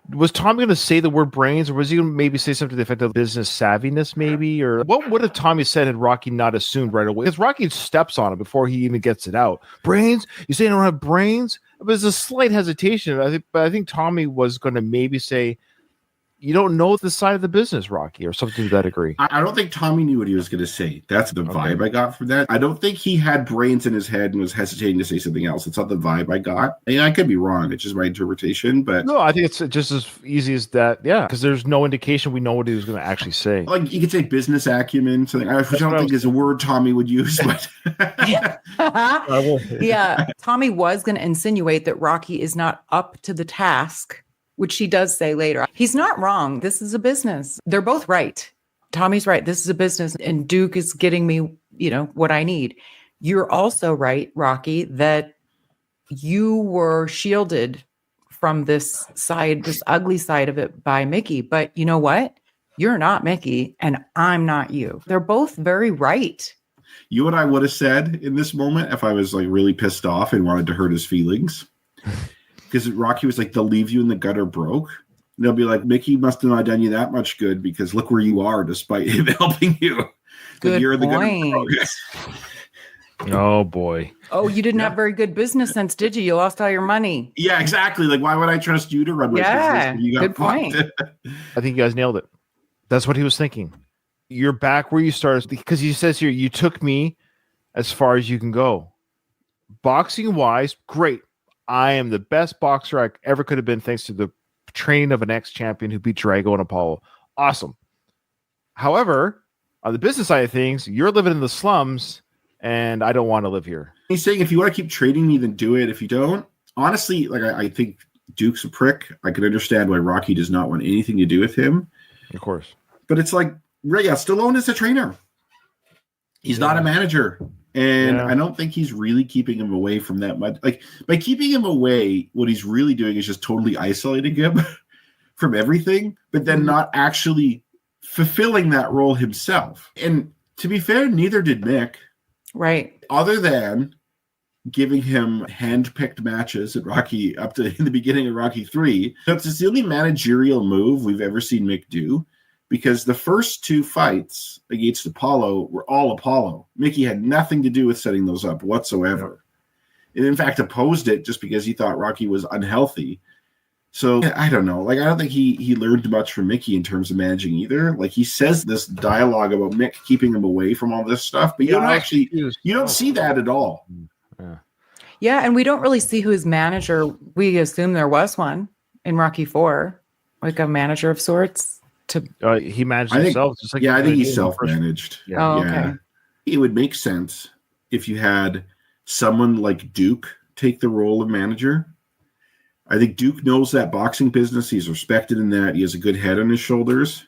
Was Tom going to say the word brains, or was he going to maybe say something to the effect of business savviness, maybe? Or what would have Tommy said had Rocky not assumed right away? Because Rocky steps on it before he even gets it out. Brains? You saying I don't have brains? There's a slight hesitation. I think Tommy was going to maybe say, you don't know the side of the business, Rocky, or something to that degree. I don't think Tommy knew what he was going to say. That's the vibe I got from that. I don't think he had brains in his head and was hesitating to say something else. It's not the vibe I got. And I could be wrong. It's just my interpretation. But no, I think it's just as easy as that. Yeah, because there's no indication we know what he was going to actually say. Like you could say business acumen, something which I don't think is a word Tommy would use. But yeah, Tommy was going to insinuate that Rocky is not up to the task, which she does say later. He's not wrong. This is a business. They're both right. Tommy's right. This is a business, and Duke is getting me, what I need. You're also right, Rocky, that you were shielded from this side, this ugly side of it by Mickey. But you know what? You're not Mickey and I'm not you. They're both very right. You know what I would have said in this moment if I was like really pissed off and wanted to hurt his feelings? Because Rocky was like, they'll leave you in the gutter broke. And they'll be like, Mickey must have not done you that much good because look where you are despite him helping you. Good you're in the point. gutter broke. Oh boy. Oh, you didn't have very good business sense, did you? You lost all your money. Yeah, exactly. Like, why would I trust you to run my business when you got good point. I think you guys nailed it. That's what he was thinking. You're back where you started because he says here, you took me as far as you can go. Boxing wise, great. I am the best boxer I ever could have been thanks to the training of an ex-champion who beat Drago and Apollo. Awesome. However, on the business side of things, you're living in the slums and I don't want to live here. He's saying if you want to keep trading me, then do it. If you don't, honestly, like I think Duke's a prick. I can understand why Rocky does not want anything to do with him. Of course. But it's like, yeah, Stallone is a trainer. He's not a manager. And I don't think he's really keeping him away from that much. Like, by keeping him away, what he's really doing is just totally isolating him from everything, but then not actually fulfilling that role himself. And to be fair, neither did Mick. Right. Other than giving him hand-picked matches at Rocky up to in the beginning of Rocky 3. It's the only managerial move we've ever seen Mick do, because the first two fights against Apollo were all Apollo. Mickey had nothing to do with setting those up whatsoever. And in fact opposed it just because he thought Rocky was unhealthy. So I don't know. Like, I don't think he learned much from Mickey in terms of managing either. Like, he says this dialogue about Mick keeping him away from all this stuff, but you don't see that at all. Yeah, and we don't really see who his manager. We assume there was one in Rocky 4, like a manager of sorts. He managed himself. Just like I think he's self-managed. Okay. It would make sense if you had someone like Duke take the role of manager. I think Duke knows that boxing business. He's respected in that. He has a good head on his shoulders.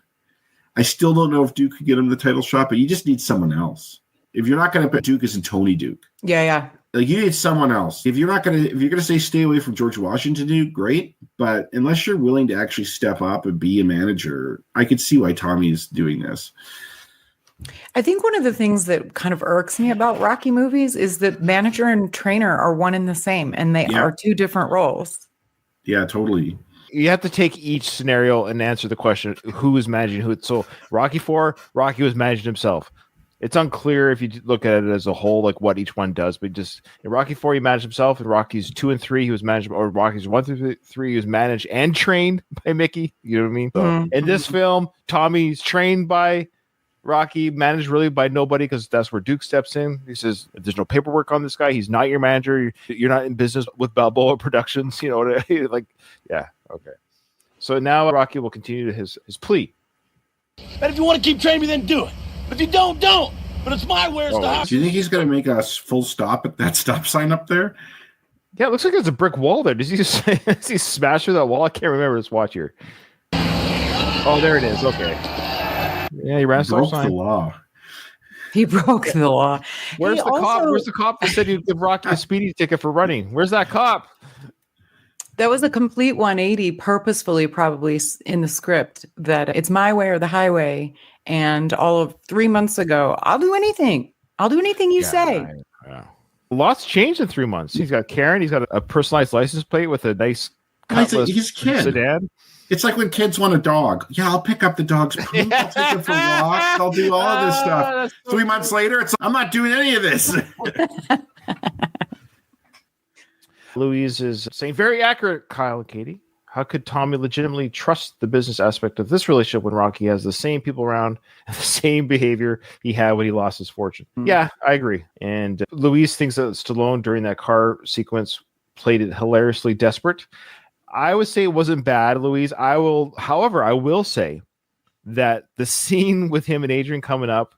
I still don't know if Duke could get him the title shot, but you just need someone else. If you're not going to put Duke as in Tony Duke. Yeah. Like, you need someone else. If you're going to say stay away from George Washington, Duke, great. But unless you're willing to actually step up and be a manager, I could see why Tommy's doing this. I think one of the things that kind of irks me about Rocky movies is that manager and trainer are one and the same, and they are two different roles. Yeah, totally. You have to take each scenario and answer the question, who is managing who? So Rocky 4, Rocky was managing himself. It's unclear if you look at it as a whole, like what each one does, but just in Rocky 4, he managed himself. In Rockies 2 and 3, he was managed, or Rockies 1 through 3, he was managed and trained by Mickey. You know what I mean? So in this film, Tommy's trained by Rocky, managed really by nobody, because that's where Duke steps in. He says, there's no paperwork on this guy. He's not your manager. You're not in business with Balboa Productions. You know what I mean? Like, yeah, okay. So now Rocky will continue his plea. And if you want to keep training me, then do it. If you don't. But it's my where's the house. Do you think he's going to make a full stop at that stop sign up there? Yeah, it looks like there's a brick wall there. Does he smash through that wall? I can't remember. Let's watch here. Oh, there it is. Okay. Yeah, he ran stop sign. The law. He broke the law. Where's the cop? Where's the cop that said he'd give Rocky a speeding ticket for running? Where's that cop? That was a complete 180, purposefully probably in the script, that it's my way or the highway. And all of 3 months ago, I'll do anything. I'll do anything you say. Yeah. Lots changed in 3 months. He's got Karen. He's got a personalized license plate with a nice He's kid. sedan. It's like when kids want a dog. Yeah, I'll pick up the dog's poop. I'll take it for walks. I'll do all of this stuff. So 3 months later, I'm not doing any of this. Louise is saying, very accurate, Kyle and Katie. How could Tommy legitimately trust the business aspect of this relationship when Rocky has the same people around and the same behavior he had when he lost his fortune? Yeah, I agree. And Louise thinks that Stallone during that car sequence played it hilariously desperate. I would say it wasn't bad, Louise. However, I will say that the scene with him and Adrian coming up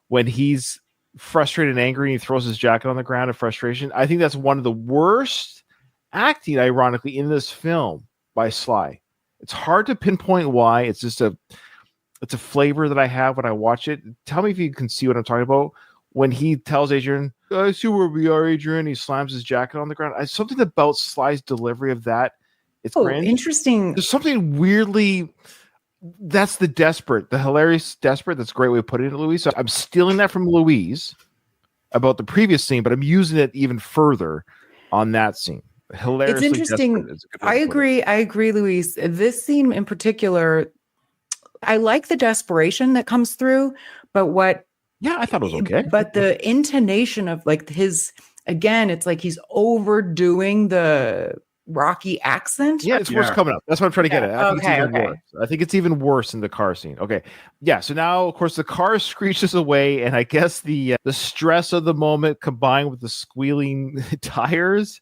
when he's frustrated and angry and he throws his jacket on the ground in frustration, I think that's one of the worst acting, ironically, in this film by Sly. It's hard to pinpoint why. It's just a flavor that I have when I watch it. Tell me if you can see what I'm talking about. When he tells Adrian, I see where we are, Adrian, he slams his jacket on the ground. Something about Sly's delivery of that It's Oh, cringe. interesting. There's something weirdly. That's the hilarious desperate. That's a great way of putting it, Louise. So I'm stealing that from Louise about the previous scene, but I'm using it even further on that scene. Hilariously It's interesting. desperate is a good way to put it. I agree, Louise. This scene in particular, I like the desperation that comes through, but Yeah, I thought it was okay. But the intonation of like his, again, it's like he's overdoing the Rocky accent. Yeah, it's worse coming up. That's what I'm trying to get at. I think it's even Okay. worse. I think it's even worse in the car scene. Okay. Yeah. So now, of course, the car screeches away, and I guess the stress of the moment combined with the squealing tires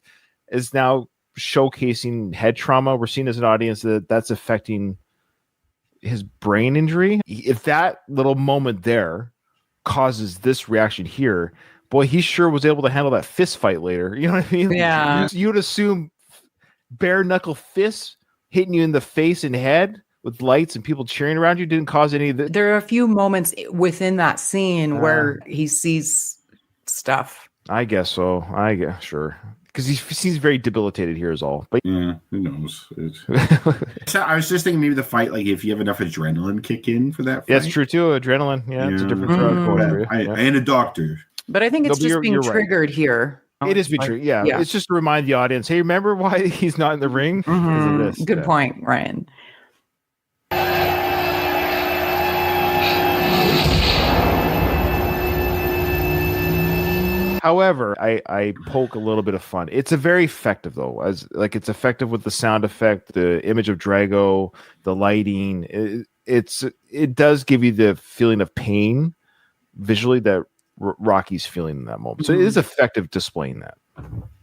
is now showcasing head trauma. We're seeing as an audience that's affecting his brain injury. If that little moment there causes this reaction here, boy, he sure was able to handle that fist fight later. You know what I mean? Yeah. You'd assume bare knuckle fists hitting you in the face and head with lights and people cheering around you didn't cause any of the. There are a few moments within that scene where he sees stuff. I guess so. I guess sure. Because he seems very debilitated here is all. But Yeah, who knows? So I was just thinking maybe the fight, like if you have enough adrenaline kick in for that fight. yeah, it's true too. Adrenaline. Yeah, it's a different drug going through. I ain't a doctor. But I think it's No, but just being you're right. triggered here. It is true. Yeah. It's just to remind the audience, hey, remember why he's not in the ring? Because of this. Good point, Ryan. However, I poke a little bit of fun. It's a very effective though, as like it's effective with the sound effect, the image of Drago, the lighting. It does give you the feeling of pain visually that Rocky's feeling in that moment. So it is effective displaying that. Rocky,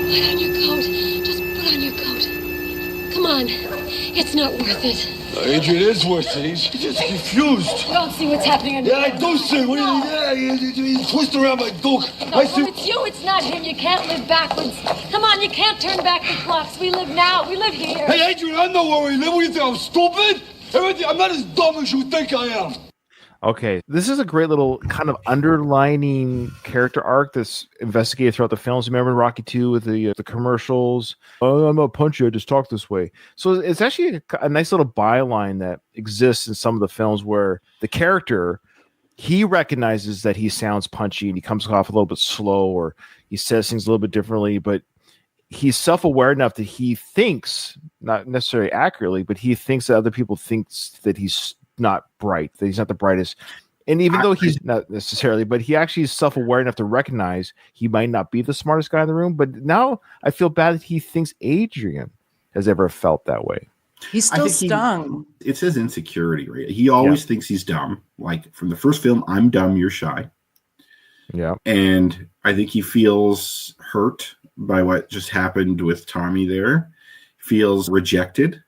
put on your coat. Just put on your coat. Come on, it's not worth it. Adrian is worth it. He's just confused. You don't see what's happening under Yeah, I do see. What are you twist around my duke. No, it's you, it's not him. You can't live backwards. Come on, you can't turn back the clocks. We live now. We live here. Hey, Adrian, I know where we live. What do you think? I'm stupid? I'm not as dumb as you think I am. Okay, this is a great little kind of underlining character arc that's investigated throughout the films. Remember in Rocky 2 with the commercials? Oh, I'm gonna punch you. I just talk this way. So it's actually a nice little byline that exists in some of the films where the character, he recognizes that he sounds punchy and he comes off a little bit slow or he says things a little bit differently, but he's self-aware enough that he thinks, not necessarily accurately, but he thinks that other people thinks that he's not bright, that he's not the brightest. And even though he's not necessarily, but he actually is self-aware enough to recognize he might not be the smartest guy in the room. But now I feel bad that he thinks Adrian has ever felt that way. He's still stung. It's his insecurity, right? He always thinks he's dumb. Like from the first film, I'm dumb, you're shy. Yeah. And I think he feels hurt by what just happened with Tommy there. Feels rejected.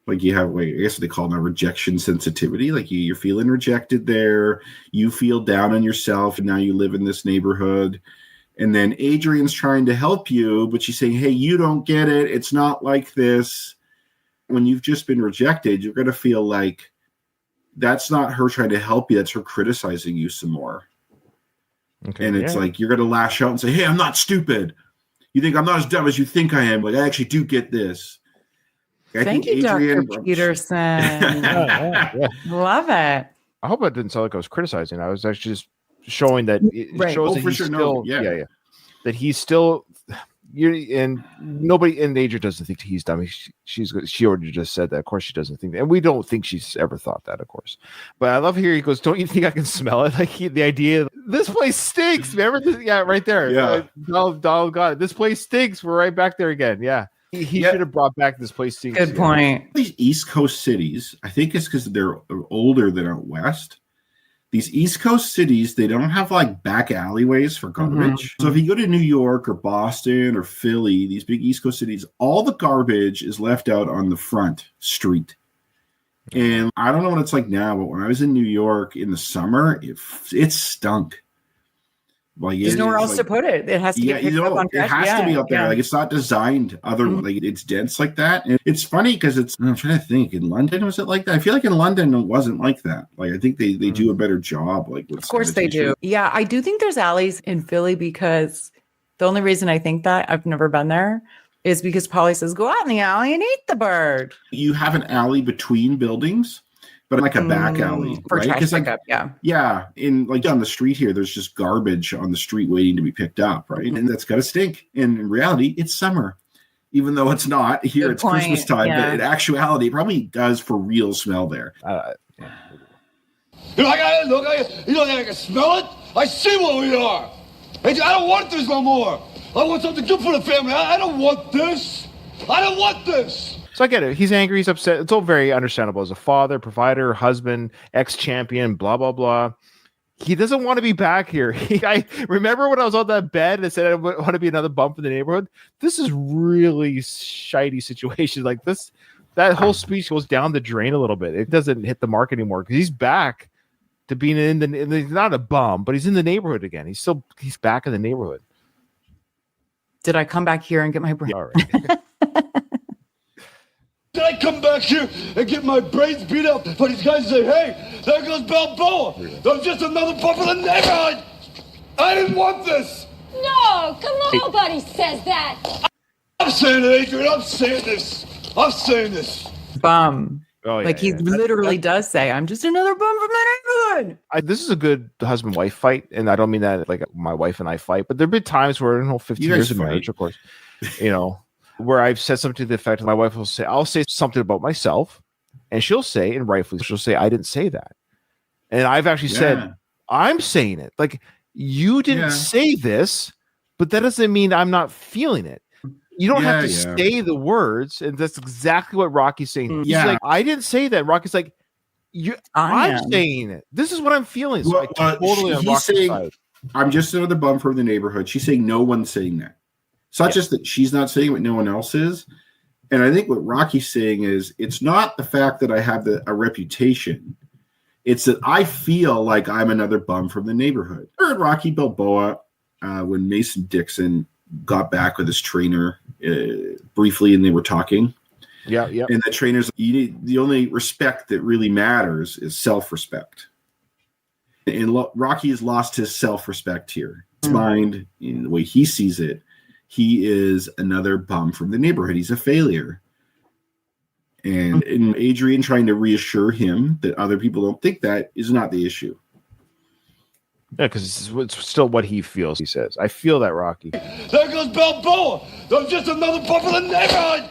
Like you have, I guess what they call now rejection sensitivity. Like you're feeling rejected there. You feel down on yourself, and now you live in this neighborhood. And then Adrian's trying to help you, but she's saying, hey, you don't get it. It's not like this. When you've just been rejected, you're going to feel like that's not her trying to help you. That's her criticizing you some more. Okay, and it's like you're going to lash out and say, hey, I'm not stupid. You think I'm not as dumb as you think I am. Like, I actually do get this. Thank you, Adrian, Dr. Peterson. Love it. I hope it didn't sound like I was criticizing. I was actually just showing that it shows that he's still, that he's still. And nobody in Adrian doesn't think he's dumb. She already just said that. Of course, she doesn't think that, and we don't think she's ever thought that, of course. But I love here he goes, "Don't you think I can smell it?" Like the idea, this place stinks. Remember this? Yeah, right there. Yeah, Donald got it. This place stinks. We're right back there again. Yeah. He should have brought back this place. Good point. These East Coast cities, I think it's because they're older than out West. These East Coast cities, they don't have like back alleyways for garbage. So if you go to New York or Boston or Philly, these big East Coast cities, all the garbage is left out on the front street. And I don't know what it's like now, but when I was in New York in the summer, it stunk. Like there's nowhere else to put it. It has to get picked up on trash. It has to be up there. Like it's not designed like it's dense like that. And it's funny because I'm trying to think. In London, was it like that? I feel like in London it wasn't like that. Like I think they do a better job. Like with of course they do. Yeah, I do think there's alleys in Philly because The only reason I think that, I've never been there, is because Polly says, go out in the alley and eat the bird. You have an alley between buildings, but like a back alley, for right? trash Like, pickup, yeah. yeah, in like on the street here, there's just garbage on the street waiting to be picked up, right? And that's got to stink. And in reality, it's summer, even though it's not here. Good It's point, Christmas time, yeah. but in actuality, it probably does for real smell there. You know, I can smell it. I see what we are. I don't want this no more. I want something good for the family. I don't want this. I don't want this. So I get it. He's angry. He's upset. It's all very understandable as a father, provider, husband, ex-champion, blah, blah, blah. He doesn't want to be back here. I remember when I was on that bed and said I want to be another bump in the neighborhood. This is really shitey situation. Like this, that whole speech goes down the drain a little bit. It doesn't hit the mark anymore because he's back to being he's not a bum, but he's in the neighborhood again. He's back in the neighborhood. Did I come back here and get my brain? All right. Did I come back here and get my brains beat up by these guys and say, hey, there goes Balboa. I'm just another bump in the neighborhood. I didn't want this. No, come on. Nobody says that. I'm saying it, Adrian. I'm saying this. I'm saying this. Bum. Oh, yeah, like he literally does say, I'm just another bum from the neighborhood. This is a good husband-wife fight, and I don't mean that like my wife and I fight, but there have been times where, 15 years of marriage, of course, where I've said something to the effect of my wife will say, I'll say something about myself, and she'll say, and rightfully, she'll say, I didn't say that. And I've actually said, I'm saying it. Like, you didn't say this, but that doesn't mean I'm not feeling it. You don't have to say the words, and that's exactly what Rocky's saying. He's like, I didn't say that. Rocky's like, I'm saying it. This is what I'm feeling. So I totally on Rocky's side. I'm just another bum from the neighborhood. She's saying no one's saying that. It's not just that she's not saying what no one else is. And I think what Rocky's saying is it's not the fact that I have a reputation. It's that I feel like I'm another bum from the neighborhood. I heard Rocky Balboa when Mason Dixon got back with his trainer briefly and they were talking. Yeah. And the trainer's the only respect that really matters is self-respect. And Rocky has lost his self-respect here. His mind, in the way he sees it, he is another bum from the neighborhood. He's a failure. And Adrian trying to reassure him that other people don't think that is not the issue. Yeah, because it's still what he feels, he says. I feel that, Rocky. There goes Balboa. I'm just another bump in the neighborhood.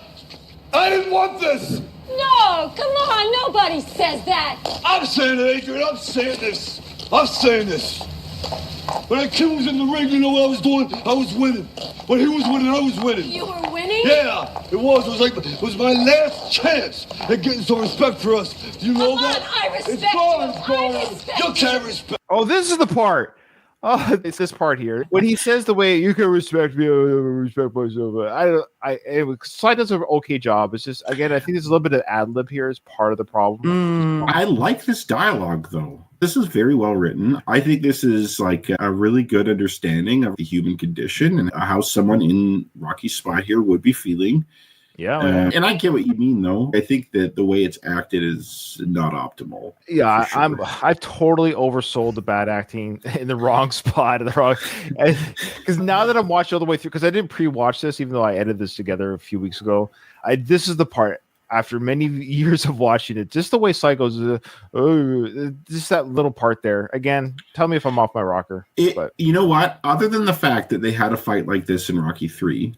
I didn't want this. No, come on. Nobody says that. I'm saying it, Adrian. I'm saying this. I'm saying this. When that kid was in the ring, you know what I was doing? I was winning. When he was winning, I was winning. You were winning? Yeah, it was. It was my last chance at getting some respect for us. Do you know that? I respect It's gone. you. It's gone. I respect You can't respect. Oh, this is the part. Oh, it's this part here. When he says the way you can respect me, I respect myself. Sly does an okay job. It's just, again, I think there's a little bit of ad lib here as part of the problem. I like this dialogue, though. This is very well written. I think this is like a really good understanding of the human condition and how someone in Rocky's spot here would be feeling. Yeah. And I get what you mean, though. I think that the way it's acted is not optimal. Yeah, sure. I totally oversold the bad acting in the wrong spot, because now that I'm watching all the way through, because I didn't pre-watch this, even though I edited this together a few weeks ago. This is the part after many years of watching it, just the way Sly goes, just that little part there. Again, tell me if I'm off my rocker. You know what? Other than the fact that they had a fight like this in Rocky 3.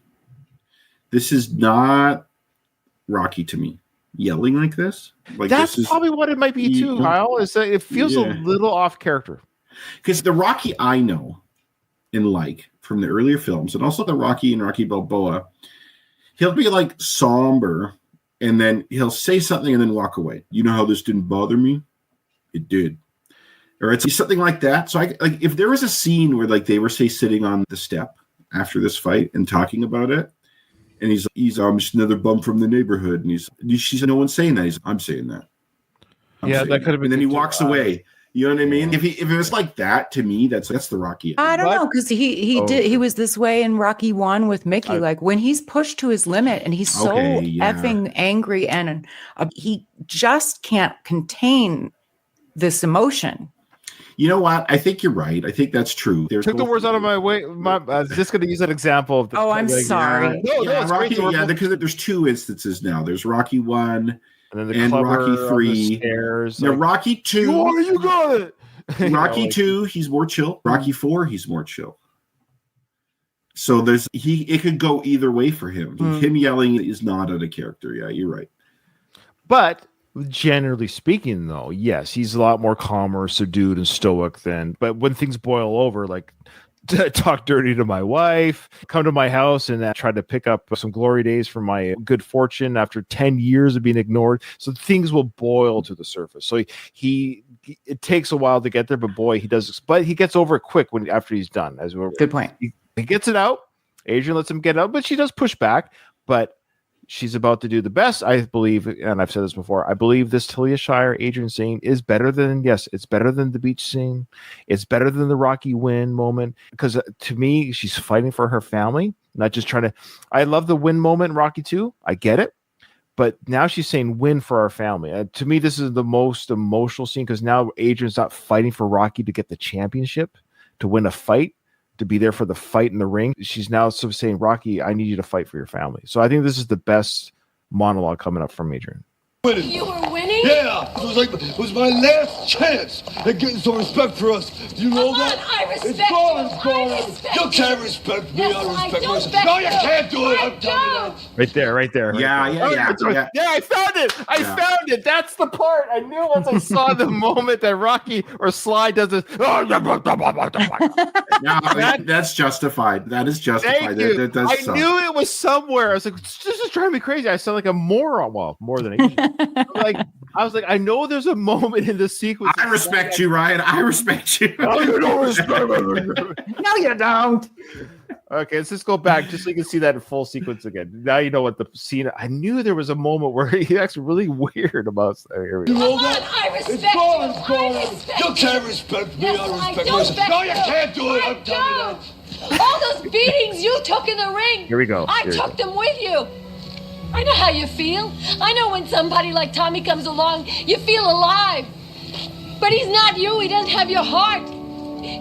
This is not Rocky to me. Yelling like this. Like that's this is, probably what it might be too, Kyle. Is that it feels a little off character. Because the Rocky I know and like from the earlier films, and also the Rocky and Rocky Balboa, he'll be like somber, and then he'll say something and then walk away. You know how this didn't bother me? It did. Or it's something like that. So if there was a scene where like they were sitting on the step after this fight and talking about it. And he's I'm just another bum from the neighborhood. And she's no one's saying that. I'm saying that. That could have been. And then he walks away. You know what I mean? If it was like that to me, that's the Rocky. I don't know, because he was this way in Rocky 1 with Mickey. Like when he's pushed to his limit and he's so effing angry and he just can't contain this emotion. You know what? I think you're right. I think that's true. Took the words out of my way. I was just going to use that example. Of I'm sorry. No, it's Rocky. great. Yeah, because there's 2 instances now. There's Rocky 1 and and Rocky 3. Stairs, now Rocky 2. You got it. Rocky 2, he's more chill. Rocky 4, he's more chill. So it could go either way for him. Him yelling is not out of character. Yeah, you're right. But generally speaking, though, yes, he's a lot more calmer, subdued, and stoic than. But when things boil over, like talk dirty to my wife, come to my house and try to pick up some glory days for my good fortune after 10 years of being ignored. So things will boil to the surface. So it takes a while to get there, but boy, he does. But he gets over it quick after he's done. Good point. He gets it out. Adrian lets him get it out, but she does push back. But she's about to do the best, I believe, and I've said this before, I believe this Talia Shire Adrian scene is better than, it's better than the beach scene. It's better than the Rocky win moment. Because to me, she's fighting for her family, not just trying to. I love the win moment in Rocky 2. I get it. But now she's saying win for our family. To me, this is the most emotional scene because now Adrian's not fighting for Rocky to get the championship, to win a fight, to be there for the fight in the ring. She's now sort of saying, Rocky, I need you to fight for your family. So I think this is the best monologue coming up from Adrian. You were winning? Yeah, it was my last chance at getting some respect for us. Do you know that? I respect it's gone, you. it's gone. I respect You can't respect me. Yes, I respect I do myself. respect No, you you. can't do it. I I'm telling you. Right there. Yeah. Yeah, I found it. I found it. That's the part. I knew once I saw the moment that Rocky or Sly does this. No, that's justified. That is justified. Thank you. That does I suck. knew it was somewhere. I was like, this is driving me crazy. I sound like a moron. Well, more than Asian. I was like, I know there's a moment in this sequence. I respect you, Ryan. I respect you. No, you don't respect me. No, you don't. Okay, let's just go back just so you can see that in full sequence again. Now you know what the scene. I knew there was a moment where he acts really weird about. Here we go. You know that? I respect it's gone, you. it's gone. I respect You can't respect me. Yes, I respect do myself. No, you respect can't do it. I I'm telling you. don't. All those beatings you took in the ring. Here we go. I Here we took go. them with you. I know how you feel. I know when somebody like Tommy comes along, you feel alive. But he's not you. He doesn't have your heart.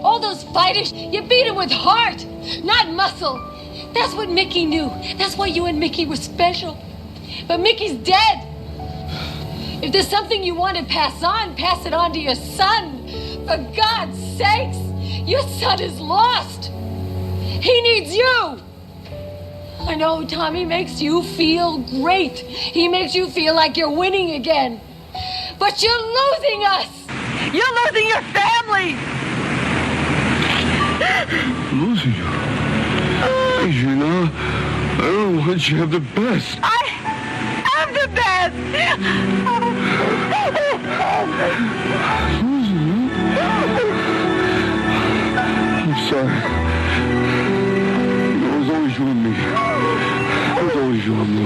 All those fighters, you beat him with heart, not muscle. That's what Mickey knew. That's why you and Mickey were special. But Mickey's dead. If there's something you want to pass it on to your son. For God's sakes, your son is lost. He needs you. I know Tommy makes you feel great. He makes you feel like you're winning again. But you're losing us. You're losing your family. Losing you. You know, I don't want you to have the best. I'm the best. Losing you? I'm sorry. It was always you and me. It was always you and me.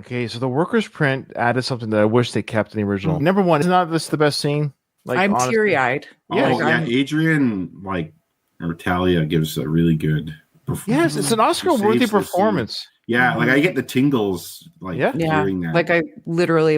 Okay, so the workers' print added something that I wish they kept in the original. Number one, is not this the best scene? Like, I'm honestly. teary-eyed. Yeah, Adrian, or Talia gives a really good performance. Yes, it's an Oscar-worthy Saves the performance. scene. Yeah, like I get the tingles, hearing that. Like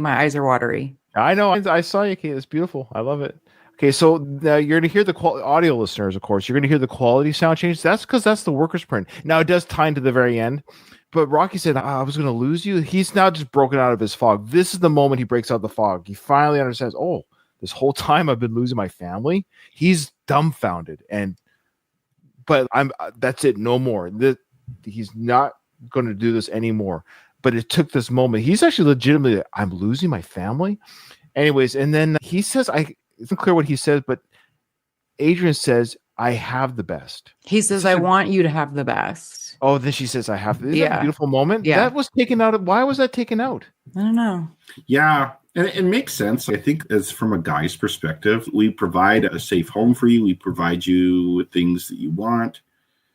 my eyes are watery. I know. I saw you, Kate. It's beautiful. I love it. Okay, so now you're going to hear the audio listeners, of course. You're going to hear the quality sound change. That's because that's the workers' print. Now, it does tie into the very end. But Rocky said, I was going to lose you. He's now just broken out of his fog. This is the moment he breaks out the fog. He finally understands, this whole time I've been losing my family. He's dumbfounded. But that's it. No more. He's not going to do this anymore. But it took this moment. He's actually legitimately, I'm losing my family. Anyways, and then he says, it's not clear what he says, but Adrian says, I have the best. He says, I want you to have the best. Oh, then she says, I have. Isn't that a beautiful moment? Yeah. That was taken out. Why was that taken out? I don't know. Yeah, and it makes sense. I think as from a guy's perspective, we provide a safe home for you. We provide you with things that you want,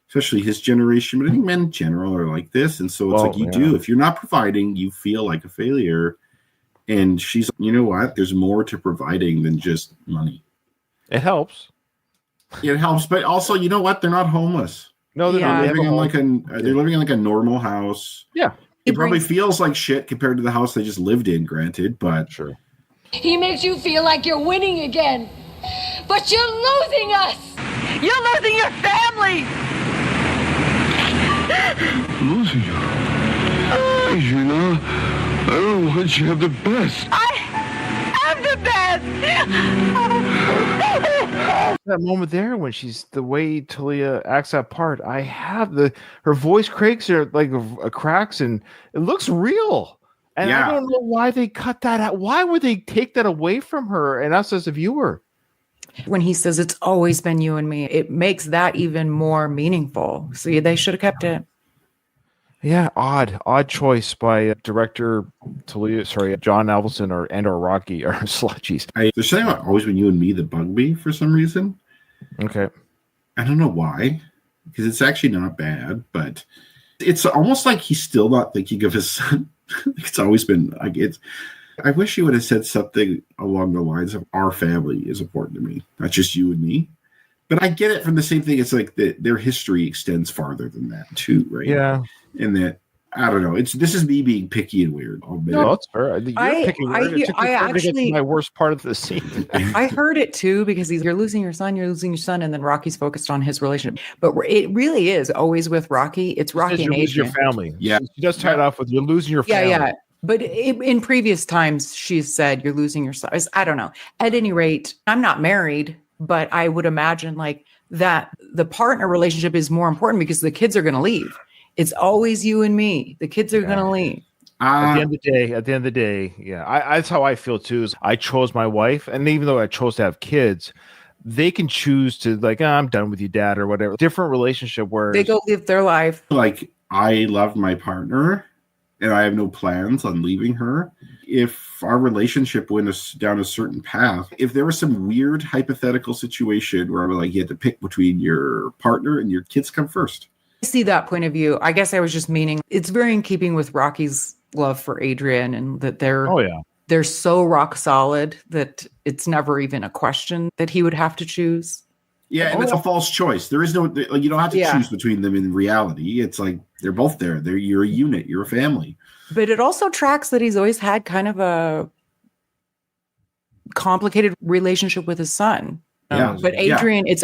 especially his generation. But I think men in general are like this. And so it's do. If you're not providing, you feel like a failure. And she's, you know what? There's more to providing than just money. It helps. It helps. But also, you know what? They're not homeless. No, they're not. They're living in like a normal house. Yeah. It probably feels like shit compared to the house they just lived in, granted, but sure. He makes you feel like you're winning again. But you're losing us. You're losing your family. Losing you. You know, I don't want you to have the best. I'm the best. That moment there when she's the way Talia acts that part, I have her voice cracks cracks and it looks real. And I don't know why they cut that out. Why would they take that away from her and us as a viewer? When he says it's always been you and me, it makes that even more meaningful. So they should have kept it. Yeah, odd choice by director John Avildsen or Rocky or Sludgies. There's something about Always Been You and Me that bugged me for some reason. Okay. I don't know why, because it's actually not bad, but it's almost like he's still not thinking of his son. It's always been like I wish he would have said something along the lines of our family is important to me, not just you and me. But I get it from the same thing. It's like their history extends farther than that too, right? Yeah. And that I don't know. This is me being picky and weird. No, that's fair. You're picking weird. It took me forever to get to my worst part of the scene. I heard it too because you're losing your son, and then Rocky's focused on his relationship. But it really is always with Rocky. It's Rocky and Adrian. Your family. Yeah. She does tie it off with you're losing your family. Yeah. But in previous times, she's said you're losing your son. I don't know. At any rate, I'm not married, but I would imagine like that the partner relationship is more important because the kids are going to leave. It's always you and me. The kids are going to leave. At the end of the day, yeah. That's how I feel too. Is I chose my wife, and even though I chose to have kids, they can choose to I'm done with you, Dad, or whatever. Different relationship where they go live their life. Like I love my partner, and I have no plans on leaving her. If our relationship went down a certain path, if there was some weird hypothetical situation where you had to pick between your partner and your kids come first. I see that point of view. I guess I was just meaning it's very in keeping with Rocky's love for Adrian and that they're so rock solid that it's never even a question that he would have to choose. Yeah, and it's a false choice. There is no you don't have to choose between them in reality. It's like they're both there. You're a unit. You're a family. But it also tracks that he's always had kind of a complicated relationship with his son. But Adrian, it's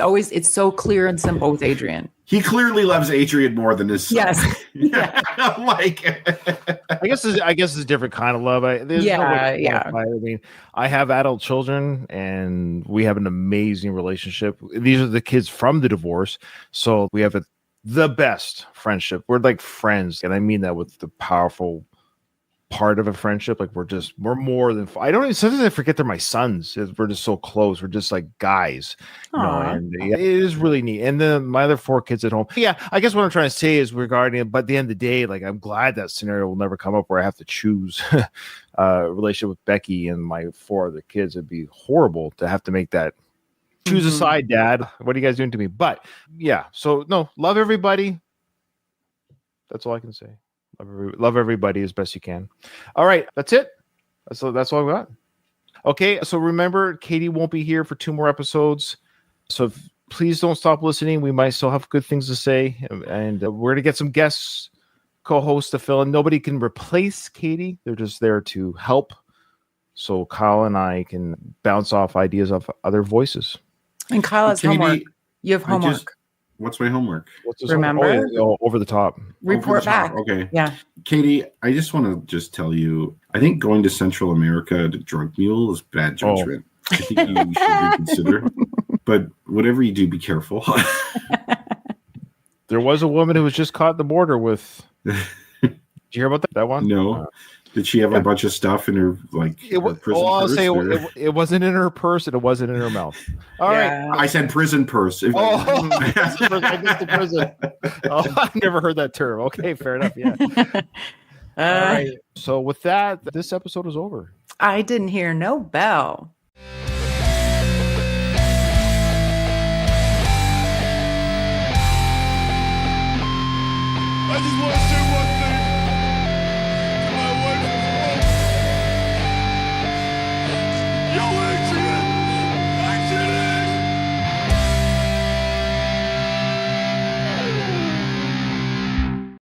so clear and simple with Adrian. He clearly loves Adrian more than his son. Yes. Yeah. I guess it's a different kind of love. I mean, I have adult children and we have an amazing relationship. These are the kids from the divorce. So we have the best friendship. We're like friends. And I mean that with the powerful part of a friendship. Like we're more than sometimes I forget they're my sons. We're just so close. We're just like guys, and it is really neat. And then my other 4 kids at home. Yeah, I guess what I'm trying to say is regarding it, but at the end of the day, like I'm glad that scenario will never come up where I have to choose a relationship with Becky and my 4 other kids. It'd be horrible to have to make that choose a side, Dad. What are you guys doing to me? But yeah, so no, love everybody. That's all I can say. Love everybody as best you can. All right, that's it. That's all I got. Okay, so remember, Katie won't be here for 2 more episodes. So please don't stop listening. We might still have good things to say. And we're going to get some guests, co-hosts to fill in. Nobody can replace Katie. They're just there to help. So Kyle and I can bounce off ideas of other voices. And Kyle has homework. You have homework. What's my homework? Remember? Over the top. Report back. Okay. Yeah. Katie, I just want to tell you, I think going to Central America to drug mule is bad judgment. I think you should reconsider. But whatever you do, be careful. There was a woman who was just caught at the border with. Did you hear about that one? No. Did she have a bunch of stuff in her prison purse? It wasn't in her purse and it wasn't in her mouth. All right. I said prison purse. I missed the prison. Oh, I've never heard that term. Okay, fair enough. Yeah. All right. So with that, this episode is over. I didn't hear no bell. I just want to